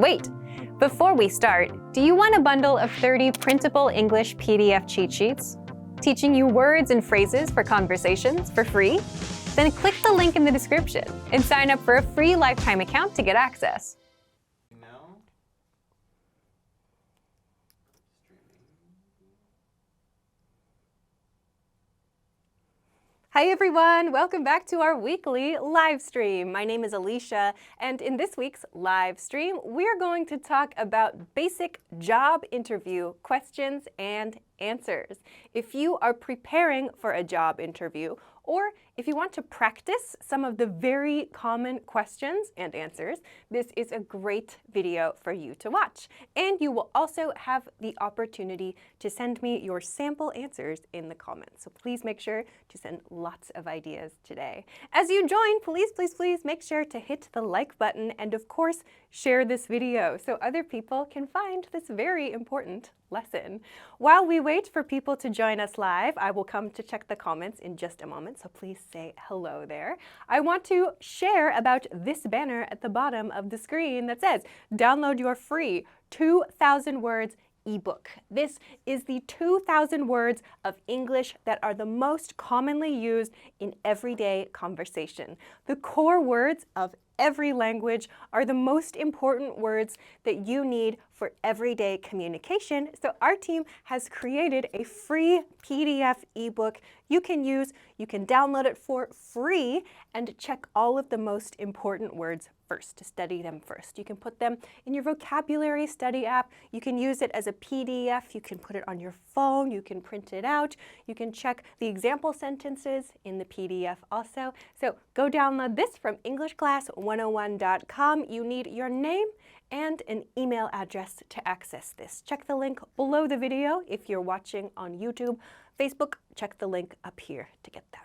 Wait! Before we start, do you want a bundle of 30 printable English PDF cheat sheets? Teaching you words and phrases for conversations for free? Then click the link in the description and sign up for a free lifetime account to get access. Hi everyone, welcome back to our weekly live stream. My name is Alisha, and in this week's live stream, we're going to talk about basic job interview questions and answers. If you are preparing for a job interview, or if you want to practice some of the very common questions and answers, this is a great video for you to watch. And you will also have the opportunity to send me your sample answers in the comments. So please make sure to send lots of ideas today. As you join, please make sure to hit the like button and of course, share this video so other people can find this very important lesson. While we wait for people to join us live, I will come to check the comments in just a moment, so please say hello there. I want to share about this banner at the bottom of the screen that says, download your free 2,000 words ebook. This is the 2,000 words of English that are the most commonly used in everyday conversation. The core words of every language are the most important words that you need for everyday communication. So our team has created a free PDF ebook you can use. You can download it for free and check all of the most important words first, to study them first. You can put them in your vocabulary study app. You can use it as a PDF. You can put it on your phone. You can print it out. You can check the example sentences in the PDF also. So go download this from EnglishClass101.com. You need your name and an email address to access this. Check the link below the video if you're watching on YouTube. Facebook, check the link up here to get them.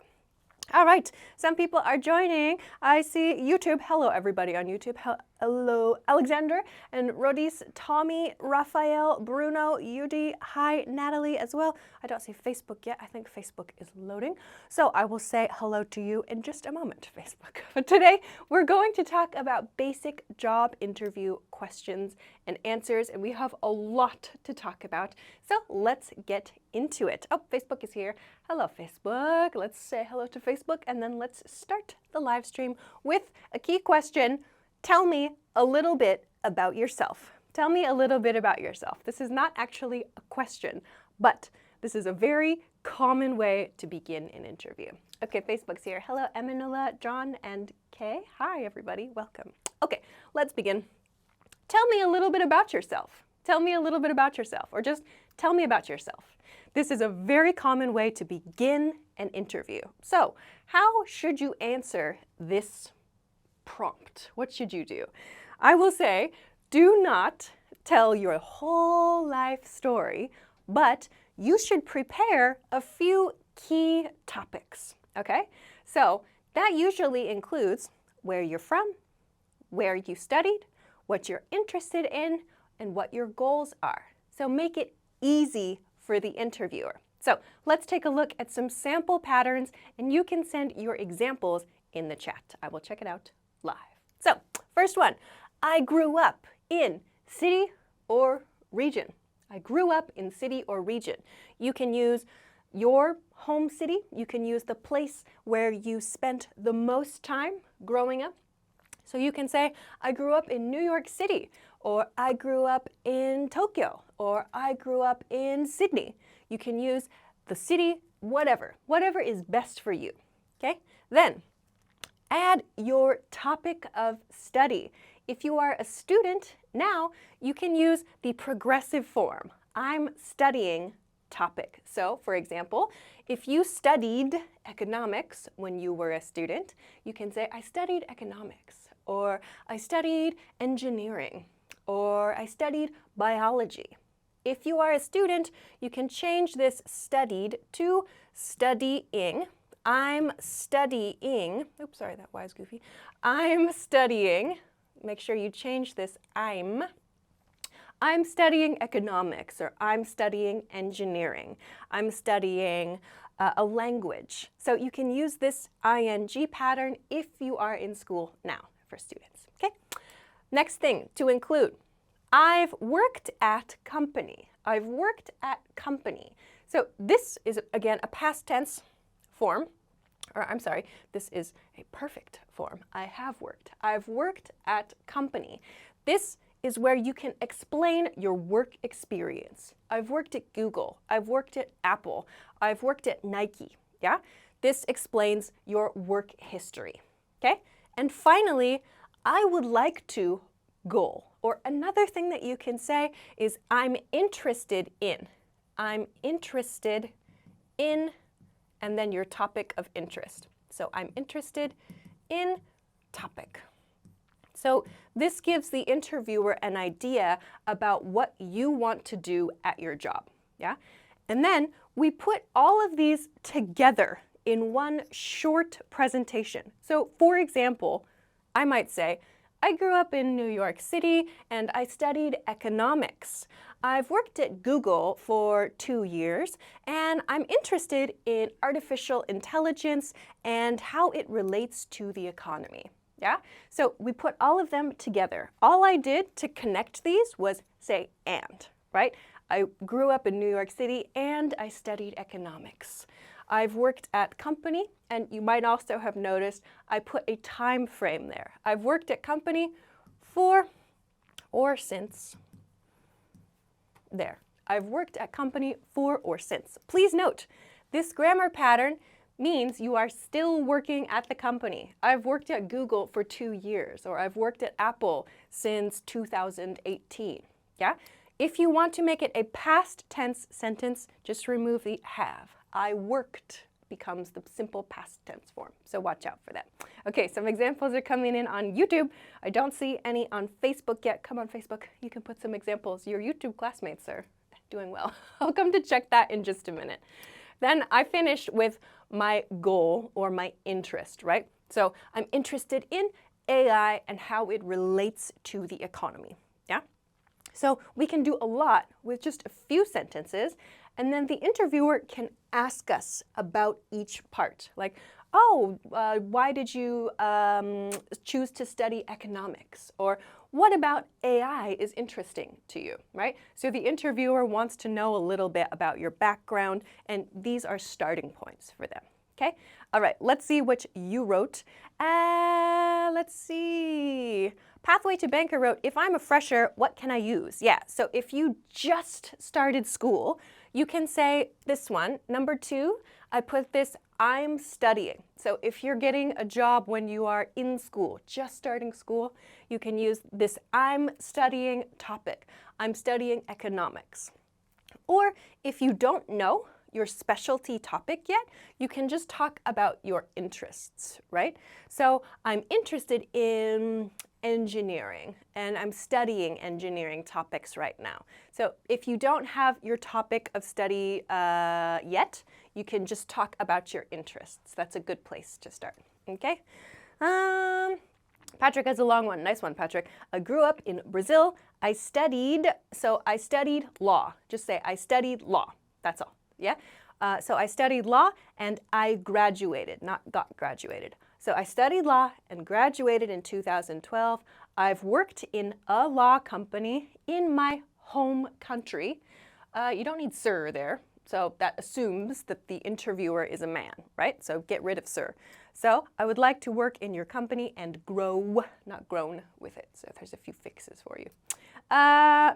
All right, some people are joining. I see YouTube. Hello, everybody on YouTube. Hello, Alexander and Rodis, Tommy, Raphael, Bruno, Yudi. Hi, Natalie as well. I don't see Facebook yet. I think Facebook is loading. So I will say hello to you in just a moment, Facebook. But today, we're going to talk about basic job interview questions and answers, and we have a lot to talk about. So let's get into it. Oh, Facebook is here. Hello, Facebook. Let's say hello to Facebook, and then let's start the live stream with a key question. Tell me a little bit about yourself. Tell me a little bit about yourself. This is not actually a question, but this is a very common way to begin an interview. Okay, Facebook's here. Hello, Emanuela, John, and Kay. Hi, everybody. Welcome. Okay, let's begin. Tell me a little bit about yourself. Tell me a little bit about yourself, or just tell me about yourself. This is a very common way to begin an interview. So, how should you answer this prompt? What should you do? I will say, do not tell your whole life story, but you should prepare a few key topics, okay? So that usually includes where you're from, where you studied, what you're interested in, and what your goals are. So make it easy for the interviewer. So let's take a look at some sample patterns, and you can send your examples in the chat. I will check it out live. So, first one, I grew up in city or region. I grew up in city or region. You can use your home city. You can use the place where you spent the most time growing up. So you can say, I grew up in New York City, or I grew up in Tokyo, or I grew up in Sydney. You can use the city, whatever is best for you, okay? Then, add your topic of study. If you are a student now, you can use the progressive form. I'm studying topic. So, for example, if you studied economics when you were a student, you can say, I studied economics, or I studied engineering, or I studied biology. If you are a student, you can change this studied to studying. I'm studying, oops, sorry, that Y is goofy. I'm studying, make sure you change this I'm studying economics, or I'm studying engineering. I'm studying a language. So you can use this ing pattern if you are in school now for students, okay? Next thing to include, I've worked at company. I've worked at company. So this is, again, a past tense form. Or I'm sorry, this is a perfect form. I have worked. I've worked at company. This is where you can explain your work experience. I've worked at Google. I've worked at Apple. I've worked at Nike. Yeah? This explains your work history. Okay? And finally, I would like to go. Or another thing that you can say is I'm interested in. I'm interested in, and then your topic of interest. So I'm interested in topic. So this gives the interviewer an idea about what you want to do at your job. Yeah? And then we put all of these together in one short presentation. So for example, I might say, I grew up in New York City and I studied economics. I've worked at Google for 2 years and I'm interested in artificial intelligence and how it relates to the economy. Yeah? So we put all of them together. All I did to connect these was say and, right? I grew up in New York City and I studied economics. I've worked at company, and you might also have noticed I put a time frame there. I've worked at company for or since. There. I've worked at company for or since. Please note, this grammar pattern means you are still working at the company. I've worked at Google for 2 years, or I've worked at Apple since 2018. Yeah? If you want to make it a past tense sentence, just remove the have. I worked becomes the simple past tense form. So watch out for that. Okay, some examples are coming in on YouTube. I don't see any on Facebook yet. Come on, Facebook. You can put some examples. Your YouTube classmates are doing well. I'll come to check that in just a minute. Then I finished with my goal or my interest, right? So I'm interested in AI and how it relates to the economy. Yeah? So we can do a lot with just a few sentences, and then the interviewer can ask us about each part. Like, oh, why did you choose to study economics? Or what about AI is interesting to you, right? So the interviewer wants to know a little bit about your background, and these are starting points for them. Okay? All right, let's see what you wrote. Let's see. Pathway to Banker wrote, if I'm a fresher, what can I use? Yeah, so if you just started school, you can say this one. Number 2, I put this, I'm studying. So if you're getting a job when you are in school, just starting school, you can use this I'm studying topic. I'm studying economics. Or if you don't know your specialty topic yet, you can just talk about your interests, right? So I'm interested in engineering, and I'm studying engineering topics right now. So if you don't have your topic of study yet, you can just talk about your interests. That's a good place to start, okay? Patrick has a long one. Nice one, Patrick. I grew up in Brazil. I studied law. Just say, I studied law. That's all, yeah? So I studied law and I graduated, not got graduated. So I studied law and graduated in 2012. I've worked in a law company in my home country. You don't need sir there. So that assumes that the interviewer is a man, right? So get rid of sir. So I would like to work in your company and grow, not grown with it. So there's a few fixes for you.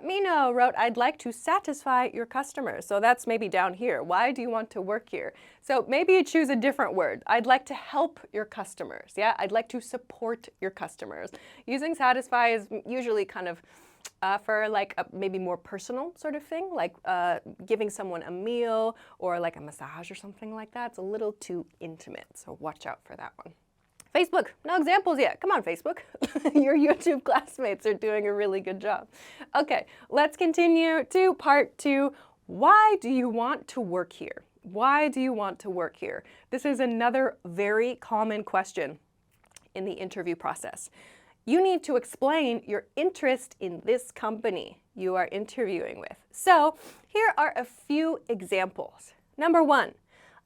Mino wrote, I'd like to satisfy your customers. So that's maybe down here. Why do you want to work here? So maybe you choose a different word. I'd like to help your customers. Yeah, I'd like to support your customers. Using satisfy is usually kind of for like a maybe more personal sort of thing, like giving someone a meal or like a massage or something like that. It's a little too intimate, so watch out for that one. Facebook, no examples yet. Come on, Facebook. Your YouTube classmates are doing a really good job. Okay, let's continue to part 2. Why do you want to work here? Why do you want to work here? This is another very common question in the interview process. You need to explain your interest in this company you are interviewing with. So here are a few examples. Number 1,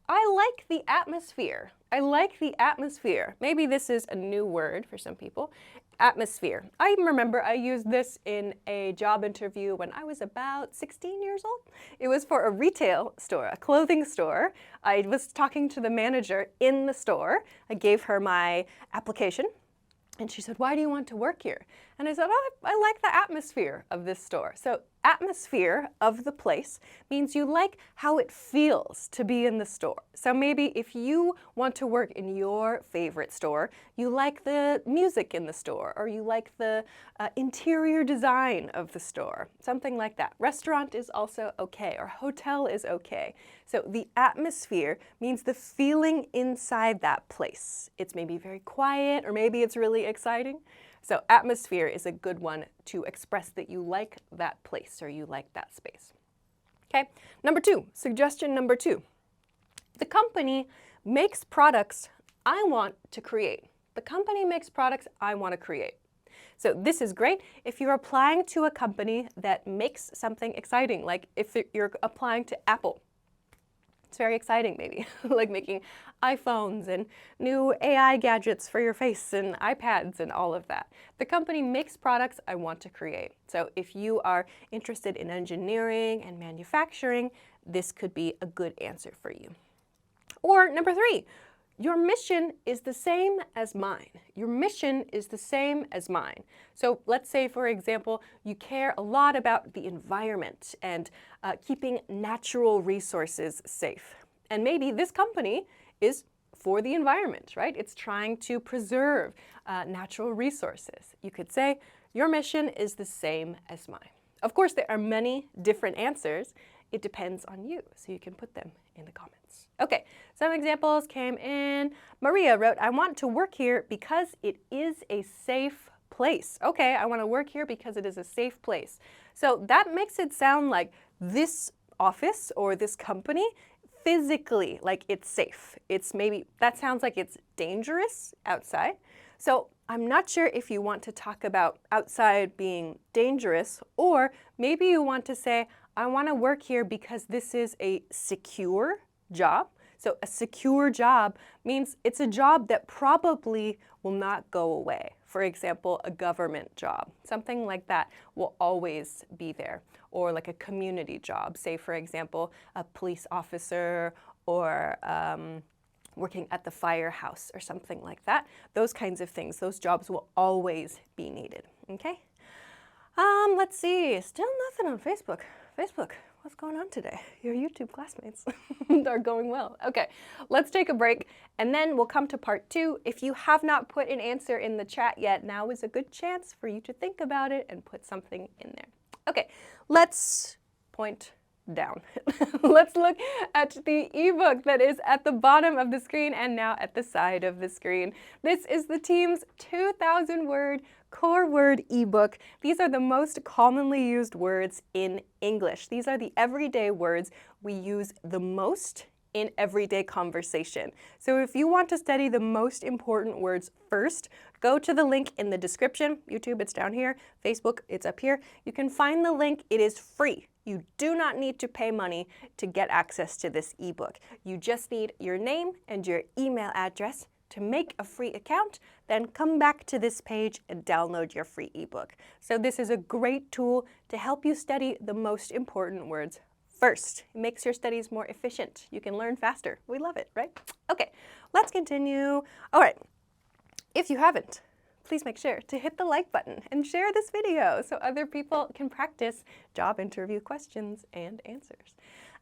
I like the atmosphere. I like the atmosphere. Maybe this is a new word for some people. atmosphere. I remember I used this in a job interview when I was about 16 years old. It was for a retail store, a clothing store. I was talking to the manager in the store. I gave her my application. And she said, "Why do you want to work here?" And I said, "Oh, I like the atmosphere of this store." So atmosphere of the place means you like how it feels to be in the store. So maybe if you want to work in your favorite store, you like the music in the store, or you like the interior design of the store, something like that. Restaurant is also okay, or hotel is okay. So the atmosphere means the feeling inside that place. It's maybe very quiet, or maybe it's really exciting. So atmosphere is a good one to express that you like that place or you like that space. Okay, number 2, suggestion number 2. The company makes products I want to create. The company makes products I want to create. So this is great if you're applying to a company that makes something exciting, like if you're applying to Apple. It's very exciting, maybe, like making iPhones and new AI gadgets for your face and iPads and all of that. The company makes products I want to create. So if you are interested in engineering and manufacturing, this could be a good answer for you. Or number 3, your mission is the same as mine. Your mission is the same as mine. So let's say, for example, you care a lot about the environment and keeping natural resources safe. And maybe this company is for the environment, right? It's trying to preserve natural resources. You could say, your mission is the same as mine. Of course, there are many different answers. It depends on you, so you can put them in the comments. Okay, some examples came in. Maria wrote, "I want to work here because it is a safe place." Okay, I want to work here because it is a safe place. So that makes it sound like this office or this company physically, like it's safe. It's maybe, that sounds like it's dangerous outside. So I'm not sure if you want to talk about outside being dangerous, or maybe you want to say, I want to work here because this is a secure job. So a secure job means it's a job that probably will not go away. For example, a government job, something like that will always be there. Or like a community job, say for example, a police officer or working at the firehouse or something like that. Those kinds of things, those jobs will always be needed, okay? Let's see, still nothing on Facebook. Facebook, what's going on today? Your YouTube classmates are going well. Okay, let's take a break and then we'll come to part 2. If you have not put an answer in the chat yet, now is a good chance for you to think about it and put something in there. Okay, let's point down. Let's look at the ebook that is at the bottom of the screen and now at the side of the screen. This is the team's 2,000 word core word ebook. These are the most commonly used words in English. These are the everyday words we use the most in everyday conversation. So if you want to study the most important words first, go to the link in the description. YouTube, it's down here. Facebook, it's up here. You can find the link. It is free. You do not need to pay money to get access to this ebook. You just need your name and your email address to make a free account, then come back to this page and download your free ebook. So this is a great tool to help you study the most important words first. It makes your studies more efficient. You can learn faster. We love it, right? Okay, let's continue. All right, if you haven't, please make sure to hit the like button and share this video so other people can practice job interview questions and answers.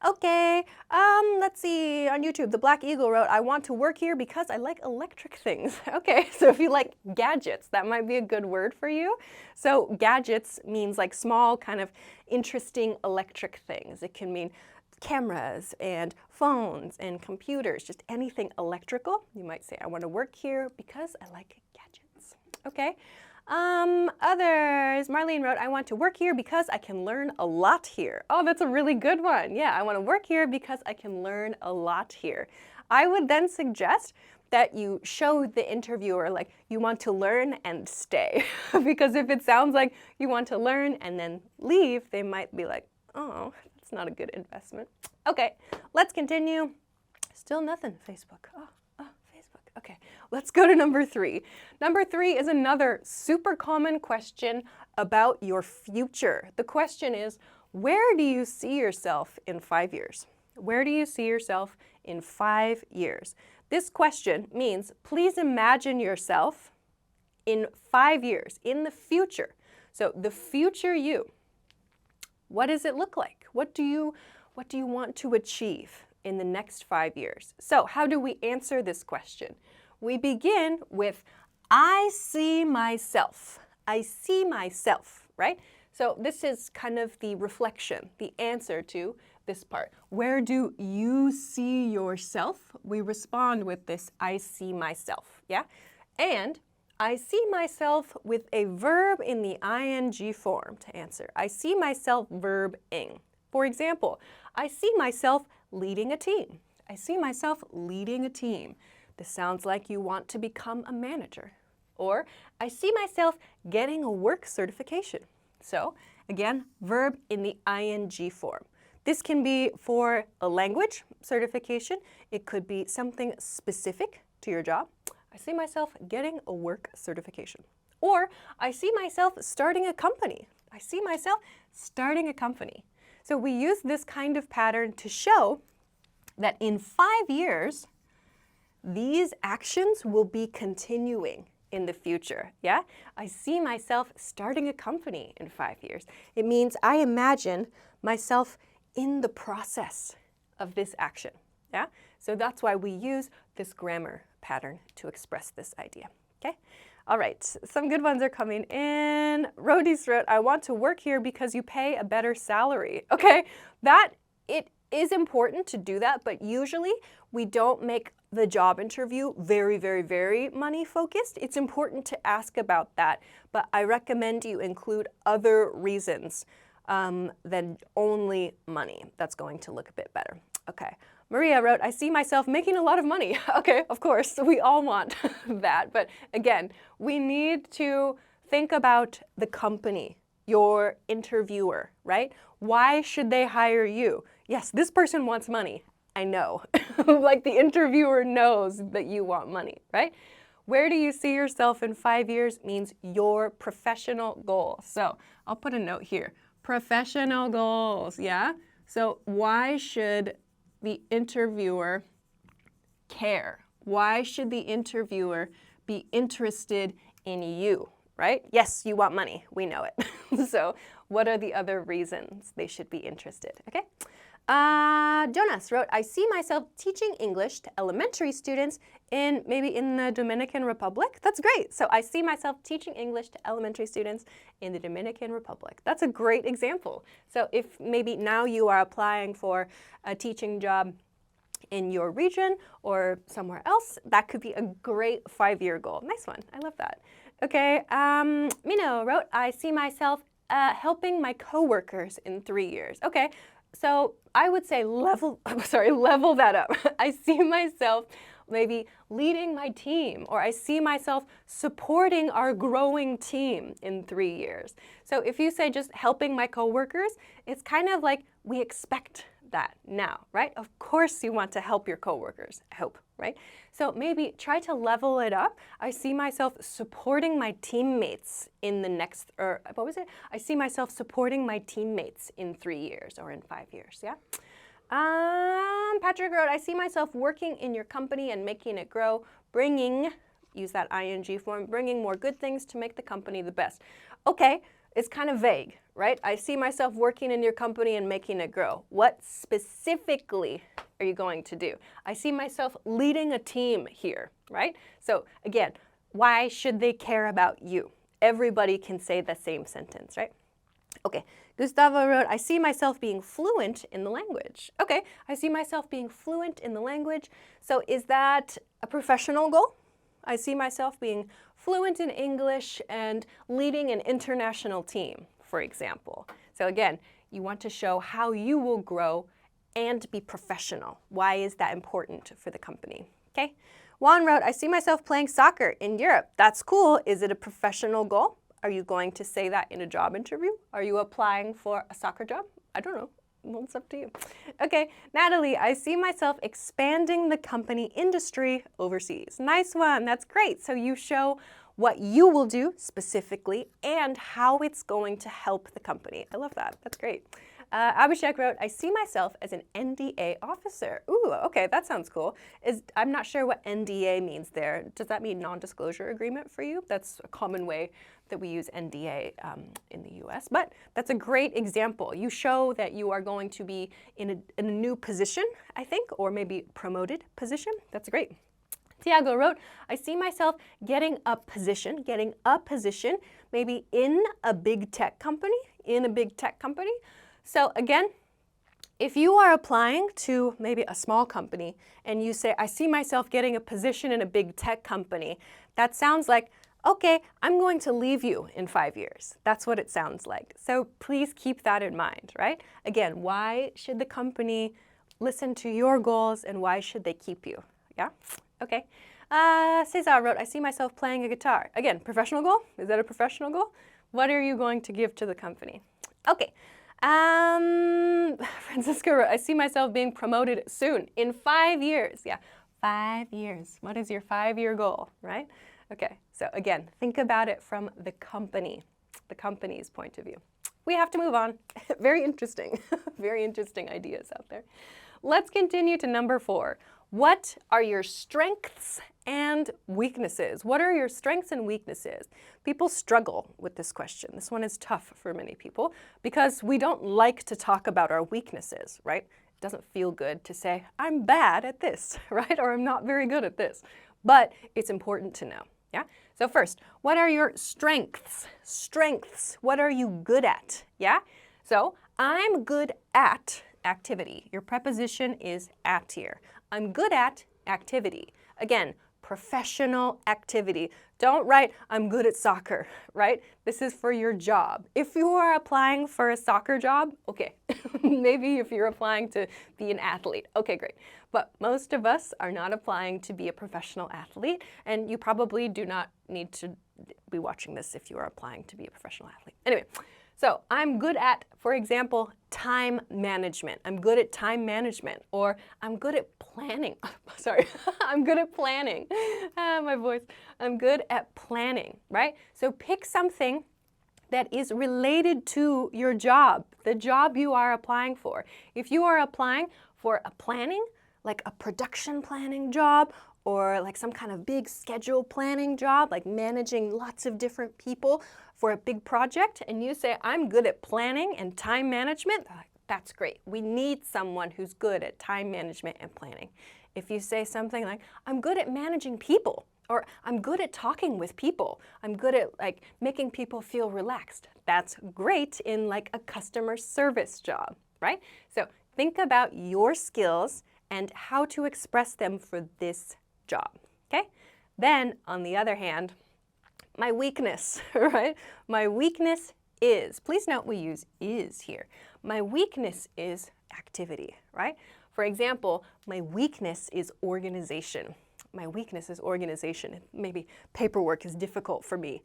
Okay, let's see, on YouTube, the Black Eagle wrote, I want to work here because I like electric things. Okay, so if you like gadgets, that might be a good word for you. So gadgets means like small, kind of interesting electric things. It can mean cameras and phones and computers, just anything electrical. You might say, I want to work here because I like gadgets. Okay. Others, Marlene wrote, I want to work here because I can learn a lot here. Oh, that's a really good one. Yeah, I want to work here because I can learn a lot here. I would then suggest that you show the interviewer like you want to learn and stay. Because if it sounds like you want to learn and then leave, they might be like, oh, that's not a good investment. Okay, let's continue. Still nothing, Facebook. Oh, Facebook. Okay, let's go to number 3. Number 3 is another super common question about your future. The question is, where do you see yourself in 5 years? Where do you see yourself in 5 years? This question means, please imagine yourself in 5 years, in the future. So the future you, what does it look like? What do you want to achieve in the next 5 years? So how do we answer this question? We begin with, I see myself. I see myself, right? So this is kind of the reflection, the answer to this part. Where do you see yourself? We respond with this, I see myself, yeah? And I see myself with a verb in the ing form to answer. I see myself verb-ing. For example, I see myself leading a team. I see myself leading a team. This sounds like you want to become a manager. Or, I see myself getting a work certification. So, again, verb in the ing form. This can be for a language certification. It could be something specific to your job. I see myself getting a work certification. Or, I see myself starting a company. I see myself starting a company. So we use this kind of pattern to show that in 5 years, these actions will be continuing in the future, yeah? I see myself starting a company in 5 years. It means I imagine myself in the process of this action, yeah? So that's why we use this grammar pattern to express this idea, okay? All right, some good ones are coming in. Rodis wrote, I want to work here because you pay a better salary. Okay, it is important to do that, but usually we don't make the job interview very, very, very money focused. It's important to ask about that, but I recommend you include other reasons than only money. That's going to look a bit better. Okay. Maria wrote, I see myself making a lot of money. Okay, of course, we all want that. But again, we need to think about the company, your interviewer, right? Why should they hire you? Yes, this person wants money. I know. Like the interviewer knows that you want money, right? Where do you see yourself in 5 years means your professional goal. So I'll put a note here. Professional goals, yeah? So why should the interviewer care? Why should the interviewer be interested in you, right? Yes, you want money. We know it. So what are the other reasons they should be interested, okay? Jonas wrote, I see myself teaching English to elementary students maybe in the Dominican Republic. That's great. So I see myself teaching English to elementary students in the Dominican Republic. That's a great example. So if maybe now you are applying for a teaching job in your region or somewhere else, that could be a great 5-year goal. Nice one. I love that. Okay, Mino wrote, I see myself helping my coworkers in 3 years. Okay. So I would say level that up. I see myself maybe leading my team, or I see myself supporting our growing team in 3 years. So if you say just helping my coworkers, it's kind of like we expect that now, right? Of course you want to help your coworkers, I hope, right? So maybe try to level it up. I see myself supporting my teammates in the next, or what was it? I see myself supporting my teammates in 3 years or in 5 years, yeah? Patrick wrote, I see myself working in your company and making it grow, use that ing form, bringing more good things to make the company the best. Okay, it's kind of vague, right? I see myself working in your company and making it grow. What specifically are you going to do? I see myself leading a team here, right? So again, why should they care about you? Everybody can say the same sentence, right? Okay, Gustavo wrote, I see myself being fluent in the language. Okay, I see myself being fluent in the language. So is that a professional goal? I see myself being fluent in English and leading an international team, for example. So again, you want to show how you will grow and be professional. Why is that important for the company? Okay. Juan wrote, I see myself playing soccer in Europe. That's cool. Is it a professional goal? Are you going to say that in a job interview? Are you applying for a soccer job? I don't know. Well, it's up to you. Okay, Natalie, I see myself expanding the company industry overseas. Nice one, that's great. So you show what you will do specifically and how it's going to help the company. I love that, that's great. Abhishek wrote, I see myself as an NDA officer. Ooh, okay, that sounds cool. I'm not sure what NDA means there. Does that mean non-disclosure agreement for you? That's a common way that we use NDA in the US, but that's a great example. You show that you are going to be in a new position, I think, or maybe promoted position. That's great. Tiago wrote, I see myself getting a position, maybe in a big tech company, So again, if you are applying to maybe a small company and you say, I see myself getting a position in a big tech company, that sounds like, okay, I'm going to leave you in 5 years. That's what it sounds like. So please keep that in mind, right? Again, why should the company listen to your goals and why should they keep you? Yeah? Okay. Cesar wrote, I see myself playing a guitar. Again, professional goal? Is that a professional goal? What are you going to give to the company? Okay. Francisco wrote, I see myself being promoted soon, in 5 years. Yeah, 5 years. What is your 5-year goal, right? Okay, so again, think about it from the company's point of view. We have to move on. Very interesting, very interesting ideas out there. Let's continue to number 4. What are your strengths and weaknesses? What are your strengths and weaknesses? People struggle with this question. This one is tough for many people because we don't like to talk about our weaknesses, right? It doesn't feel good to say, I'm bad at this, right? Or I'm not very good at this. But it's important to know, yeah? So first, what are your strengths? Strengths, what are you good at, yeah? So I'm good at activity. Your preposition is at here. I'm good at activity. Again, professional activity. Don't write, I'm good at soccer, right? This is for your job. If you are applying for a soccer job, okay. Maybe if you're applying to be an athlete, okay, great. But most of us are not applying to be a professional athlete, and you probably do not need to be watching this if you are applying to be a professional athlete. Anyway, so I'm good at, for example, time management. I'm good at time management, or I'm good at planning. Sorry, I'm good at planning. My voice. I'm good at planning, right? So pick something that is related to your job, the job you are applying for. If you are applying for a planning, like a production planning job, or like some kind of big schedule planning job, like managing lots of different people for a big project, and you say, I'm good at planning and time management, that's great. We need someone who's good at time management and planning. If you say something like, I'm good at managing people, or I'm good at talking with people, I'm good at like making people feel relaxed, that's great in like a customer service job, right? So think about your skills and how to express them for this job, okay? Then, on the other hand, my weakness, right? My weakness is, please note we use is here. My weakness is activity, right? For example, my weakness is organization. My weakness is organization. Maybe paperwork is difficult for me.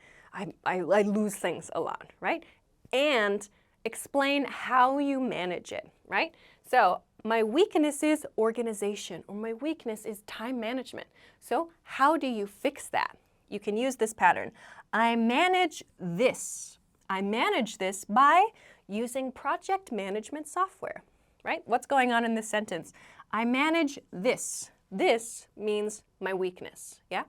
I lose things a lot, right? And explain how you manage it, right? So my weakness is organization, or my weakness is time management. So how do you fix that? You can use this pattern. I manage this. I manage this by using project management software, right? What's going on in this sentence? I manage this. This means my weakness, yeah?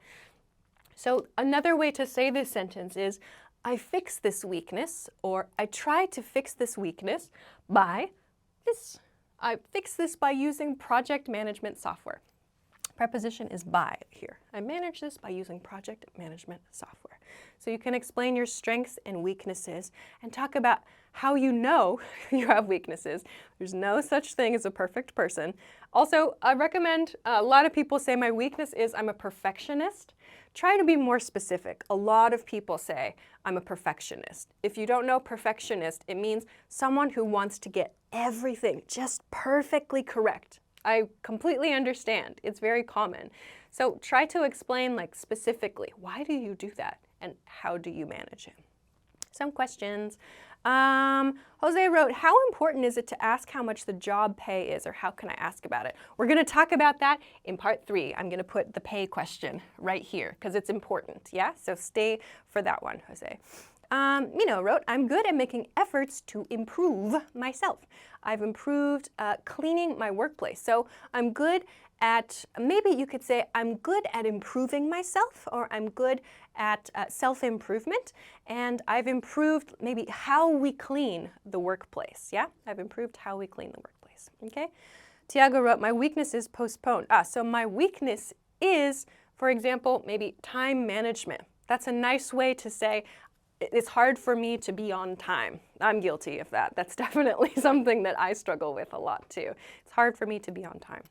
So another way to say this sentence is, I fix this weakness, or I try to fix this weakness by this. I fix this by using project management software. Preposition is by here. I manage this by using project management software. So you can explain your strengths and weaknesses and talk about how you know you have weaknesses. There's no such thing as a perfect person. Also, I recommend, a lot of people say my weakness is I'm a perfectionist. Try to be more specific. A lot of people say I'm a perfectionist. If you don't know perfectionist, it means someone who wants to get everything just perfectly correct. I completely understand. It's very common. So try to explain like specifically, why do you do that and how do you manage it? Some questions. Jose wrote, how important is it to ask how much the job pay is, or how can I ask about it? We're going to talk about that in part 3. I'm going to put the pay question right here because it's important, yeah? So stay for that one, Jose. Mino wrote, I'm good at making efforts to improve myself. I've improved cleaning my workplace. So I'm good at, maybe you could say, I'm good at improving myself, or I'm good at self-improvement, and I've improved maybe how we clean the workplace, yeah? I've improved how we clean the workplace, okay? Tiago wrote, my weakness is postpone. So my weakness is, for example, maybe time management. That's a nice way to say, it's hard for me to be on time. I'm guilty of that. That's definitely something that I struggle with a lot too. It's hard for me to be on time.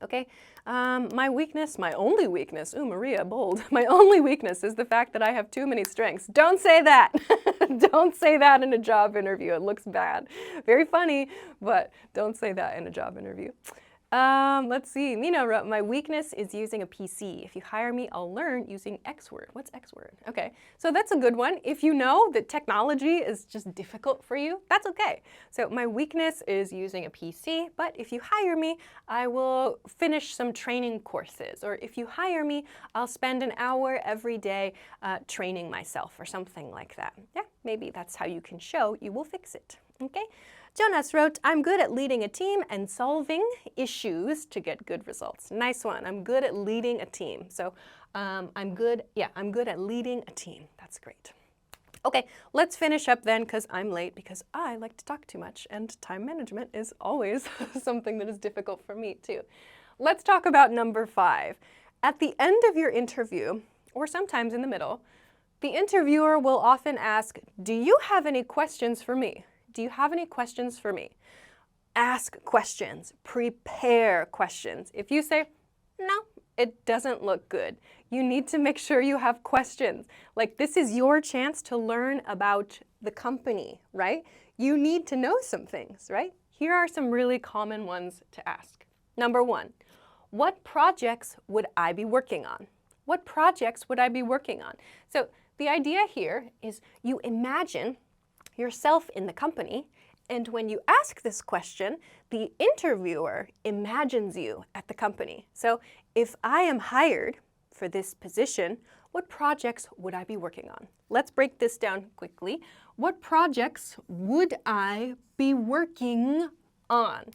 Okay, my weakness, my only weakness, ooh, Maria, bold. My only weakness is the fact that I have too many strengths. Don't say that. Don't say that in a job interview. It looks bad. Very funny, but don't say that in a job interview. Let's see, Mina wrote, my weakness is using a PC. If you hire me, I'll learn using X word. What's X word? Okay, so that's a good one. If you know that technology is just difficult for you, that's okay. So my weakness is using a PC, but if you hire me, I will finish some training courses. Or if you hire me, I'll spend an hour every day training myself or something like that. Yeah, maybe that's how you can show you will fix it, okay? Jonas wrote, I'm good at leading a team and solving issues to get good results. Nice one. I'm good at leading a team. So I'm good at leading a team. That's great. Okay, let's finish up then because I'm late because I like to talk too much and time management is always something that is difficult for me too. Let's talk about number 5. At the end of your interview, or sometimes in the middle, the interviewer will often ask, do you have any questions for me? Do you have any questions for me? Ask questions, prepare questions. If you say, no, it doesn't look good, you need to make sure you have questions. Like, this is your chance to learn about the company, right? You need to know some things, right? Here are some really common ones to ask. Number 1, what projects would I be working on? What projects would I be working on? So the idea here is you imagine yourself in the company, and when you ask this question, the interviewer imagines you at the company. So if I am hired for this position, what projects would I be working on? Let's break this down quickly. What projects would I be working on?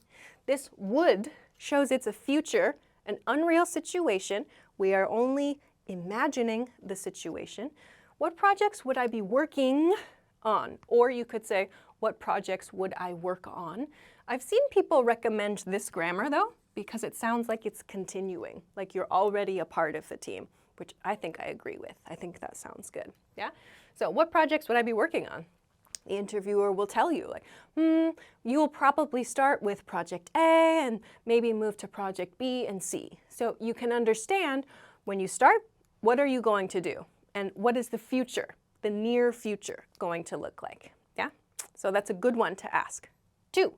This would shows it's a future, an unreal situation. We are only imagining the situation. What projects would I be working on? Or you could say, what projects would I work on? I've seen people recommend this grammar though, because it sounds like it's continuing, like you're already a part of the team, which I think I agree with. I think that sounds good, yeah? So what projects would I be working on? The interviewer will tell you, like, you'll probably start with project A and maybe move to project B and C. So you can understand when you start, what are you going to do? And what is the future, the near future, going to look like? Yeah? So that's a good one to ask. 2,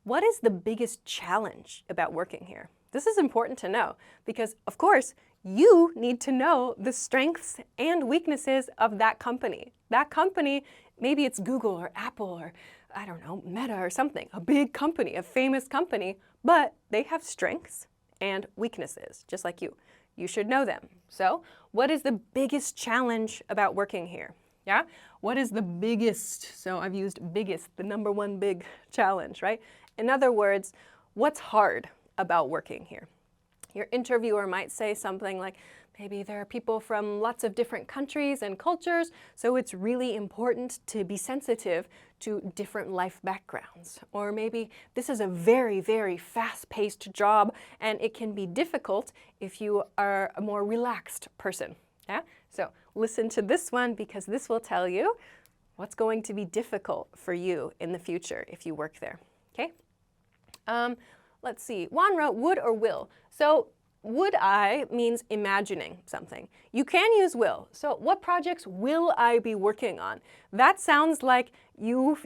what is the biggest challenge about working here? This is important to know because, of course, you need to know the strengths and weaknesses of that company. That company, maybe it's Google or Apple or, I don't know, Meta or something, a big company, a famous company, but they have strengths and weaknesses, just like you. You should know them. So, what is the biggest challenge about working here? Yeah? What is the biggest? So I've used biggest, the number 1 big challenge, right? In other words, what's hard about working here? Your interviewer might say something like, maybe there are people from lots of different countries and cultures, so it's really important to be sensitive to different life backgrounds. Or maybe this is a very, very fast-paced job, and it can be difficult if you are a more relaxed person. Yeah? So listen to this one because this will tell you what's going to be difficult for you in the future if you work there. Okay? Let's see. Juan wrote would or will. So would I means imagining something. You can use will. So what projects will I be working on? That sounds like you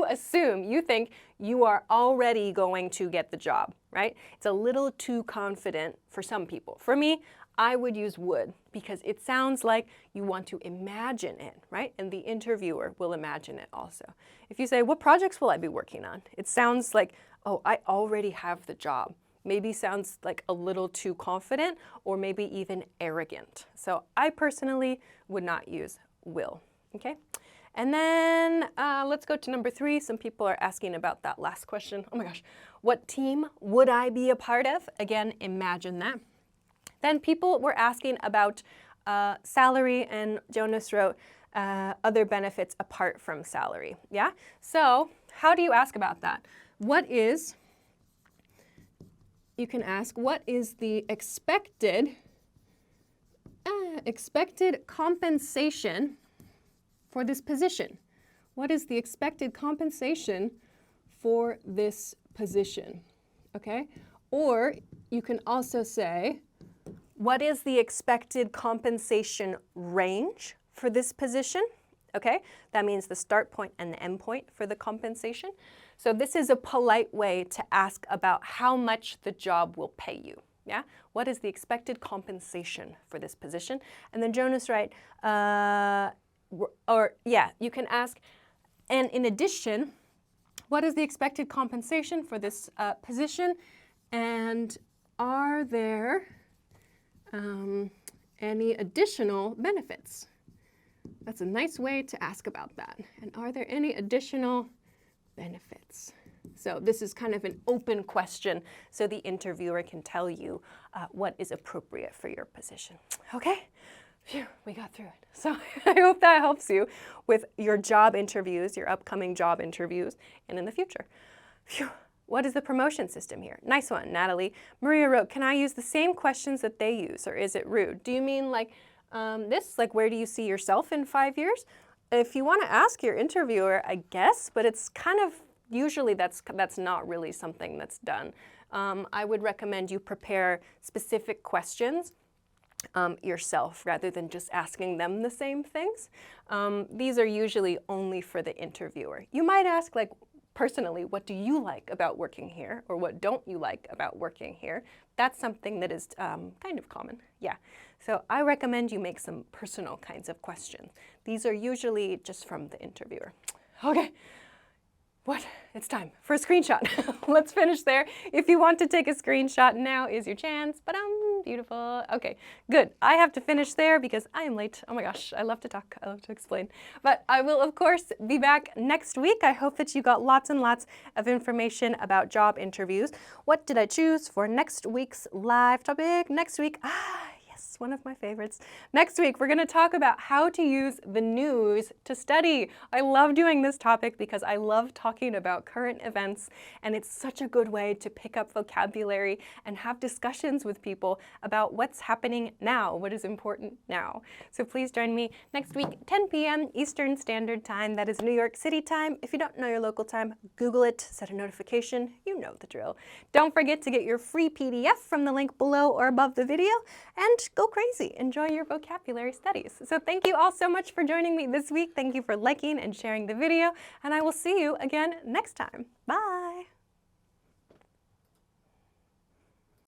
assume, you think you are already going to get the job, right? It's a little too confident for some people. For me, I would use would because it sounds like you want to imagine it, right? And the interviewer will imagine it also. If you say, what projects will I be working on? It sounds like, oh, I already have the job. Maybe sounds like a little too confident or maybe even arrogant. So I personally would not use will, okay? And then let's go to number 3. Some people are asking about that last question. Oh my gosh, what team would I be a part of? Again, imagine that. Then people were asking about salary, and Jonas wrote other benefits apart from salary, yeah? So how do you ask about that? You can ask, what is the expected compensation for this position? What is the expected compensation for this position? Okay? Or you can also say, what is the expected compensation range for this position? Okay? That means the start point and the end point for the compensation. So this is a polite way to ask about how much the job will pay you. Yeah? What is the expected compensation for this position? And then Jonas writes, you can ask, and in addition, what is the expected compensation for this position? And are there any additional benefits? That's a nice way to ask about that. And are there any additional benefits? So this is kind of an open question, so the interviewer can tell you what is appropriate for your position. Okay? Phew, we got through it. So I hope that helps you with your job interviews, your upcoming job interviews, and in the future. Phew. What is the promotion system here? Nice one, Natalie. Maria wrote, can I use the same questions that they use, or is it rude? Do you mean like this, like where do you see yourself in 5 years? If you want to ask your interviewer, I guess, but it's kind of, usually that's not really something that's done. I would recommend you prepare specific questions yourself rather than just asking them the same things. These are usually only for the interviewer. You might ask, like, personally, what do you like about working here, or what don't you like about working here? That's something that is kind of common, yeah. So I recommend you make some personal kinds of questions. These are usually just from the interviewer. Okay. What? It's time for a screenshot. Let's finish there. If you want to take a screenshot, now is your chance. Beautiful. Okay, good. I have to finish there because I am late. Oh my gosh, I love to talk. I love to explain. But I will, of course, be back next week. I hope that you got lots and lots of information about job interviews. What did I choose for next week's live topic? Next week, one of my favorites. Next week, we're going to talk about how to use the news to study. I love doing this topic because I love talking about current events, and it's such a good way to pick up vocabulary and have discussions with people about what's happening now, what is important now. So please join me next week, 10 p.m. Eastern Standard Time. That is New York City time. If you don't know your local time, Google it, set a notification. You know the drill. Don't forget to get your free PDF from the link below or above the video, and go crazy. Enjoy your vocabulary studies. So thank you all so much for joining me this week. Thank you for liking and sharing the video, and I will see you again next time. Bye.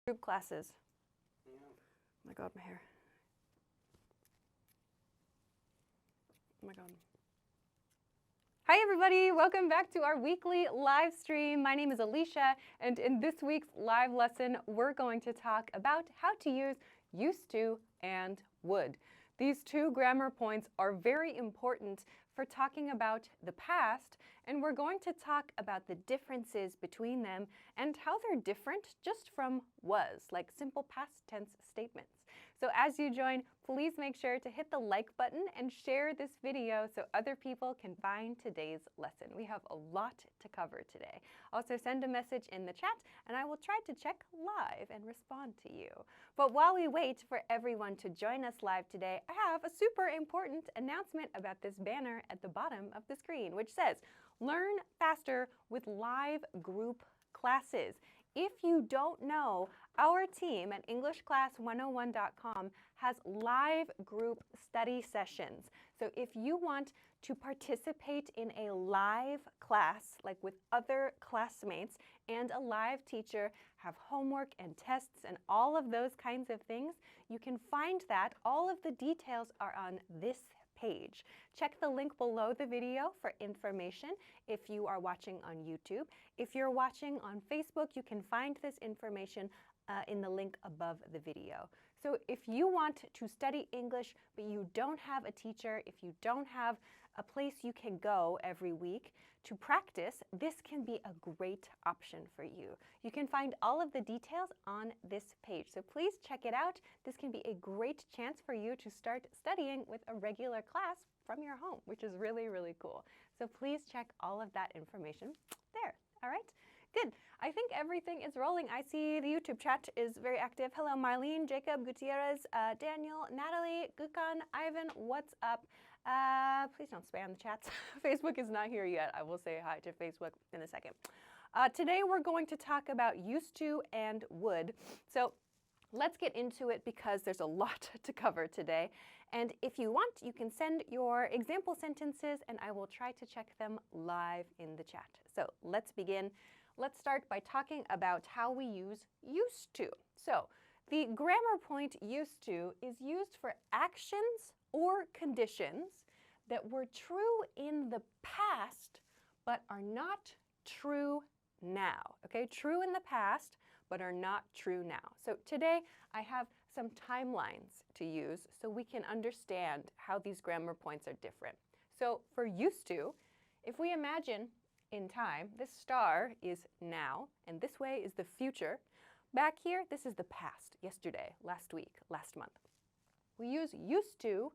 Group classes. Oh my God, my hair. Oh my God. Hi everybody, welcome back to our weekly live stream. My name is Alisha, and in this week's live lesson, we're going to talk about how to use used to and would. These two grammar points are very important for talking about the past, and we're going to talk about the differences between them and how they're different just from was, like simple past tense statements. So as you join, please make sure to hit the like button and share this video so other people can find today's lesson. We have a lot to cover today. Also send a message in the chat and I will try to check live and respond to you. But while we wait for everyone to join us live today, I have a super important announcement about this banner at the bottom of the screen, which says, "Learn faster with live group classes." If you don't know, our team at EnglishClass101.com has live group study sessions. So if you want to participate in a live class, like with other classmates and a live teacher, have homework and tests and all of those kinds of things, you can find that. All of the details are on this page. Check the link below the video for information if you are watching on YouTube. If you're watching on Facebook, you can find this information in the link above the video. So if you want to study English, but you don't have a teacher, if you don't have a place you can go every week to practice, this can be a great option for you. You can find all of the details on this page. So please check it out. This can be a great chance for you to start studying with a regular class from your home, which is really, really cool. So please check all of that information there. All right? Good. I think everything is rolling. I see the YouTube chat is very active. Hello, Marlene, Jacob, Gutierrez, Daniel, Natalie, Gukan, Ivan, what's up? Please don't spam the chats. Facebook is not here yet. I will say hi to Facebook in a second. Today we're going to talk about used to and would. So let's get into it because there's a lot to cover today. And if you want, you can send your example sentences and I will try to check them live in the chat. So let's begin. Let's start by talking about how we use used to. So the grammar point used to is used for actions or conditions that were true in the past but are not true now. Okay, true in the past but are not true now. So today I have some timelines to use so we can understand how these grammar points are different. So for used to, if we imagine in time, this star is now, and this way is the future. Back here, this is the past, yesterday, last week, last month. We use used to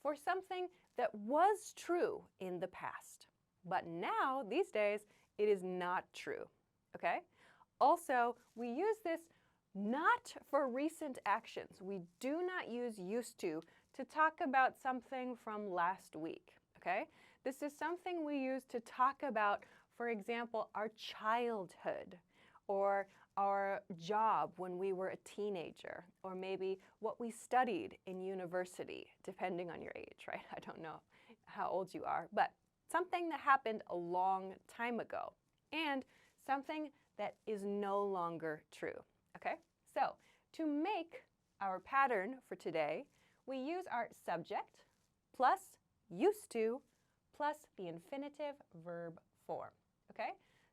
for something that was true in the past, but now, these days, it is not true, okay? Also, we use this not for recent actions. We do not use used to talk about something from last week, okay? This is something we use to talk about, for example, our childhood or our job when we were a teenager, or maybe what we studied in university, depending on your age, right? I don't know how old you are, but something that happened a long time ago and something that is no longer true, okay? So to make our pattern for today, we use our subject plus used to plus the infinitive verb form, okay?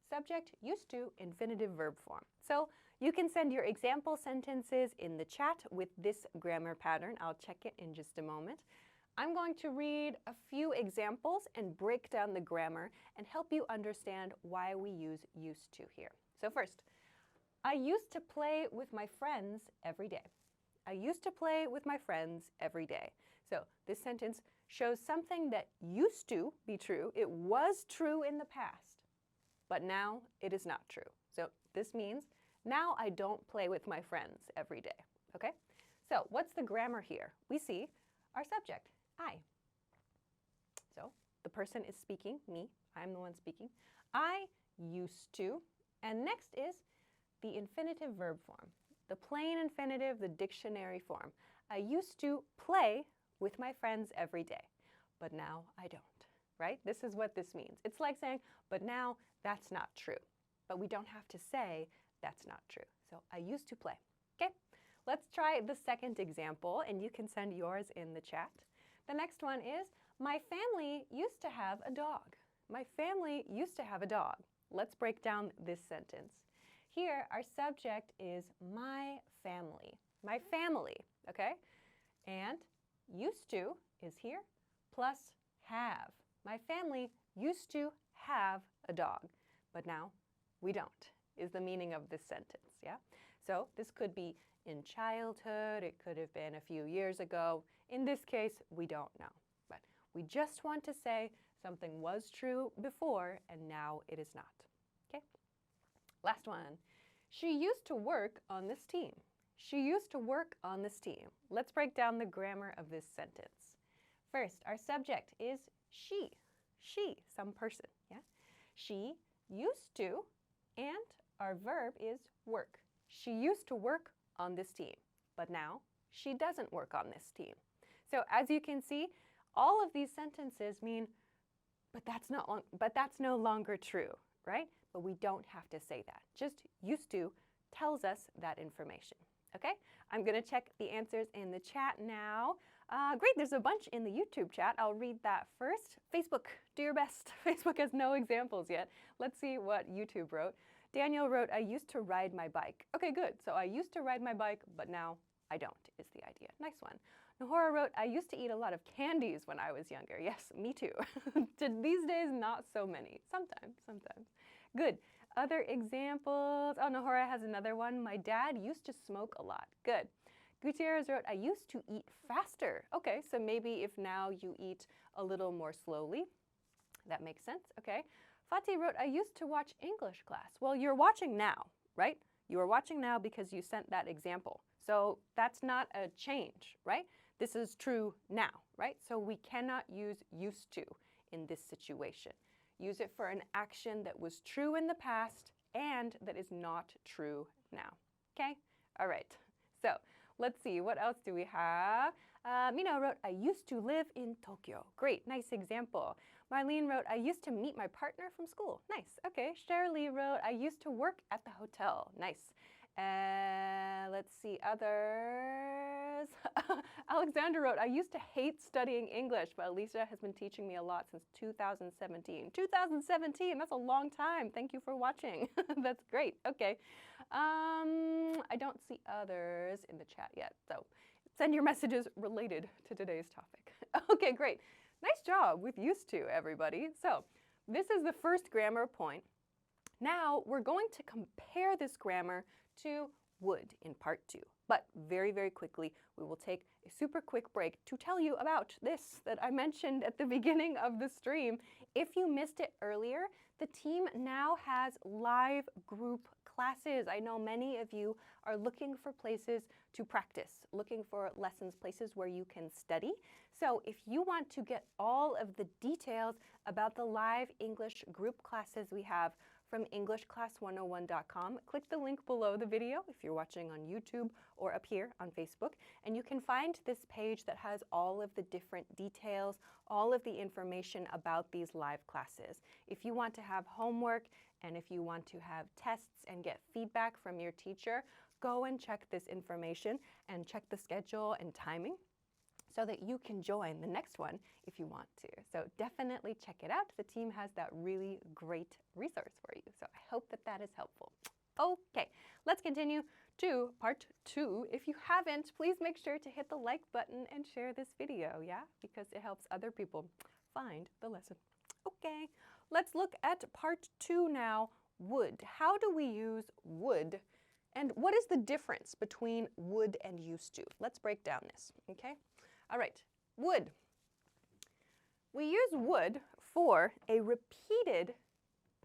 Subject, used to, infinitive verb form. So you can send your example sentences in the chat with this grammar pattern. I'll check it in just a moment. I'm going to read a few examples and break down the grammar and help you understand why we use used to here. So first, I used to play with my friends every day. I used to play with my friends every day. So this sentence shows something that used to be true. It was true in the past, but now it is not true. So this means now I don't play with my friends every day, okay? So what's the grammar here? We see our subject, I. So the person is speaking, me, I'm the one speaking. I used to, and next is the infinitive verb form, the plain infinitive, the dictionary form. I used to play with my friends every day, but now I don't, right? This is what this means. It's like saying, but now that's not true. But we don't have to say that's not true. So I used to play, okay? Let's try the second example, and you can send yours in the chat. The next one is, my family used to have a dog. My family used to have a dog. Let's break down this sentence. Here, our subject is my family, okay? And used to is here, plus have. My family used to have a dog, but now we don't, is the meaning of this sentence, yeah? So this could be in childhood, it could have been a few years ago. In this case, we don't know, but we just want to say something was true before and now it is not, okay? Last one. She used to work on this team. She used to work on this team. Let's break down the grammar of this sentence. First, our subject is she, some person, yeah? She used to, and our verb is work. She used to work on this team, but now she doesn't work on this team. So as you can see, all of these sentences mean but that's no longer true, right? But we don't have to say that. Just used to tells us that information. Okay, I'm going to check the answers in the chat now. Great, there's a bunch in the YouTube chat. I'll read that first. Facebook, do your best. Facebook has no examples yet. Let's see what YouTube wrote. Daniel wrote, I used to ride my bike. Okay, good. So I used to ride my bike, but now I don't, is the idea. Nice one. Nahora wrote, I used to eat a lot of candies when I was younger. Yes, me too. These days, not so many. Sometimes. Good. Other examples. Oh, Nahora has another one. My dad used to smoke a lot. Good. Gutierrez wrote, I used to eat faster. Okay, so maybe if now you eat a little more slowly, that makes sense. Okay. Fatih wrote, I used to watch English class. Well, you're watching now, right? You are watching now because you sent that example. So that's not a change, right? This is true now, right? So we cannot use used to in this situation. Use it for an action that was true in the past and that is not true now. Okay? All right. So let's see. What else do we have? Mina wrote, I used to live in Tokyo. Great. Nice example. Marlene wrote, I used to meet my partner from school. Nice. Okay. Shirley wrote, I used to work at the hotel. Nice. Let's see others. Alexander wrote, I used to hate studying English, but Alisha has been teaching me a lot since 2017. 2017, that's a long time. Thank you for watching. That's great. Okay. I don't see others in the chat yet, so send your messages related to today's topic. Okay, great. Nice job with used to, everybody. So this is the first grammar point. Now we're going to compare this grammar to would in part 2. But very, very quickly, we will take a super quick break to tell you about this that I mentioned at the beginning of the stream. If you missed it earlier, the team now has live group classes. I know many of you are looking for places to practice, looking for lessons, places where you can study. So if you want to get all of the details about the live English group classes we have from EnglishClass101.com. Click the link below the video if you're watching on YouTube or up here on Facebook, and you can find this page that has all of the different details, all of the information about these live classes. If you want to have homework and if you want to have tests and get feedback from your teacher, go and check this information and check the schedule and timing, so that you can join the next one if you want to. So definitely check it out. The team has that really great resource for you. So I hope that that is helpful. Okay, let's continue to part 2. If you haven't, please make sure to hit the like button and share this video, yeah? Because it helps other people find the lesson. Okay, let's look at part 2 now, would. How do we use would? And what is the difference between would and used to? Let's break down this, okay? All right, would. We use would for a repeated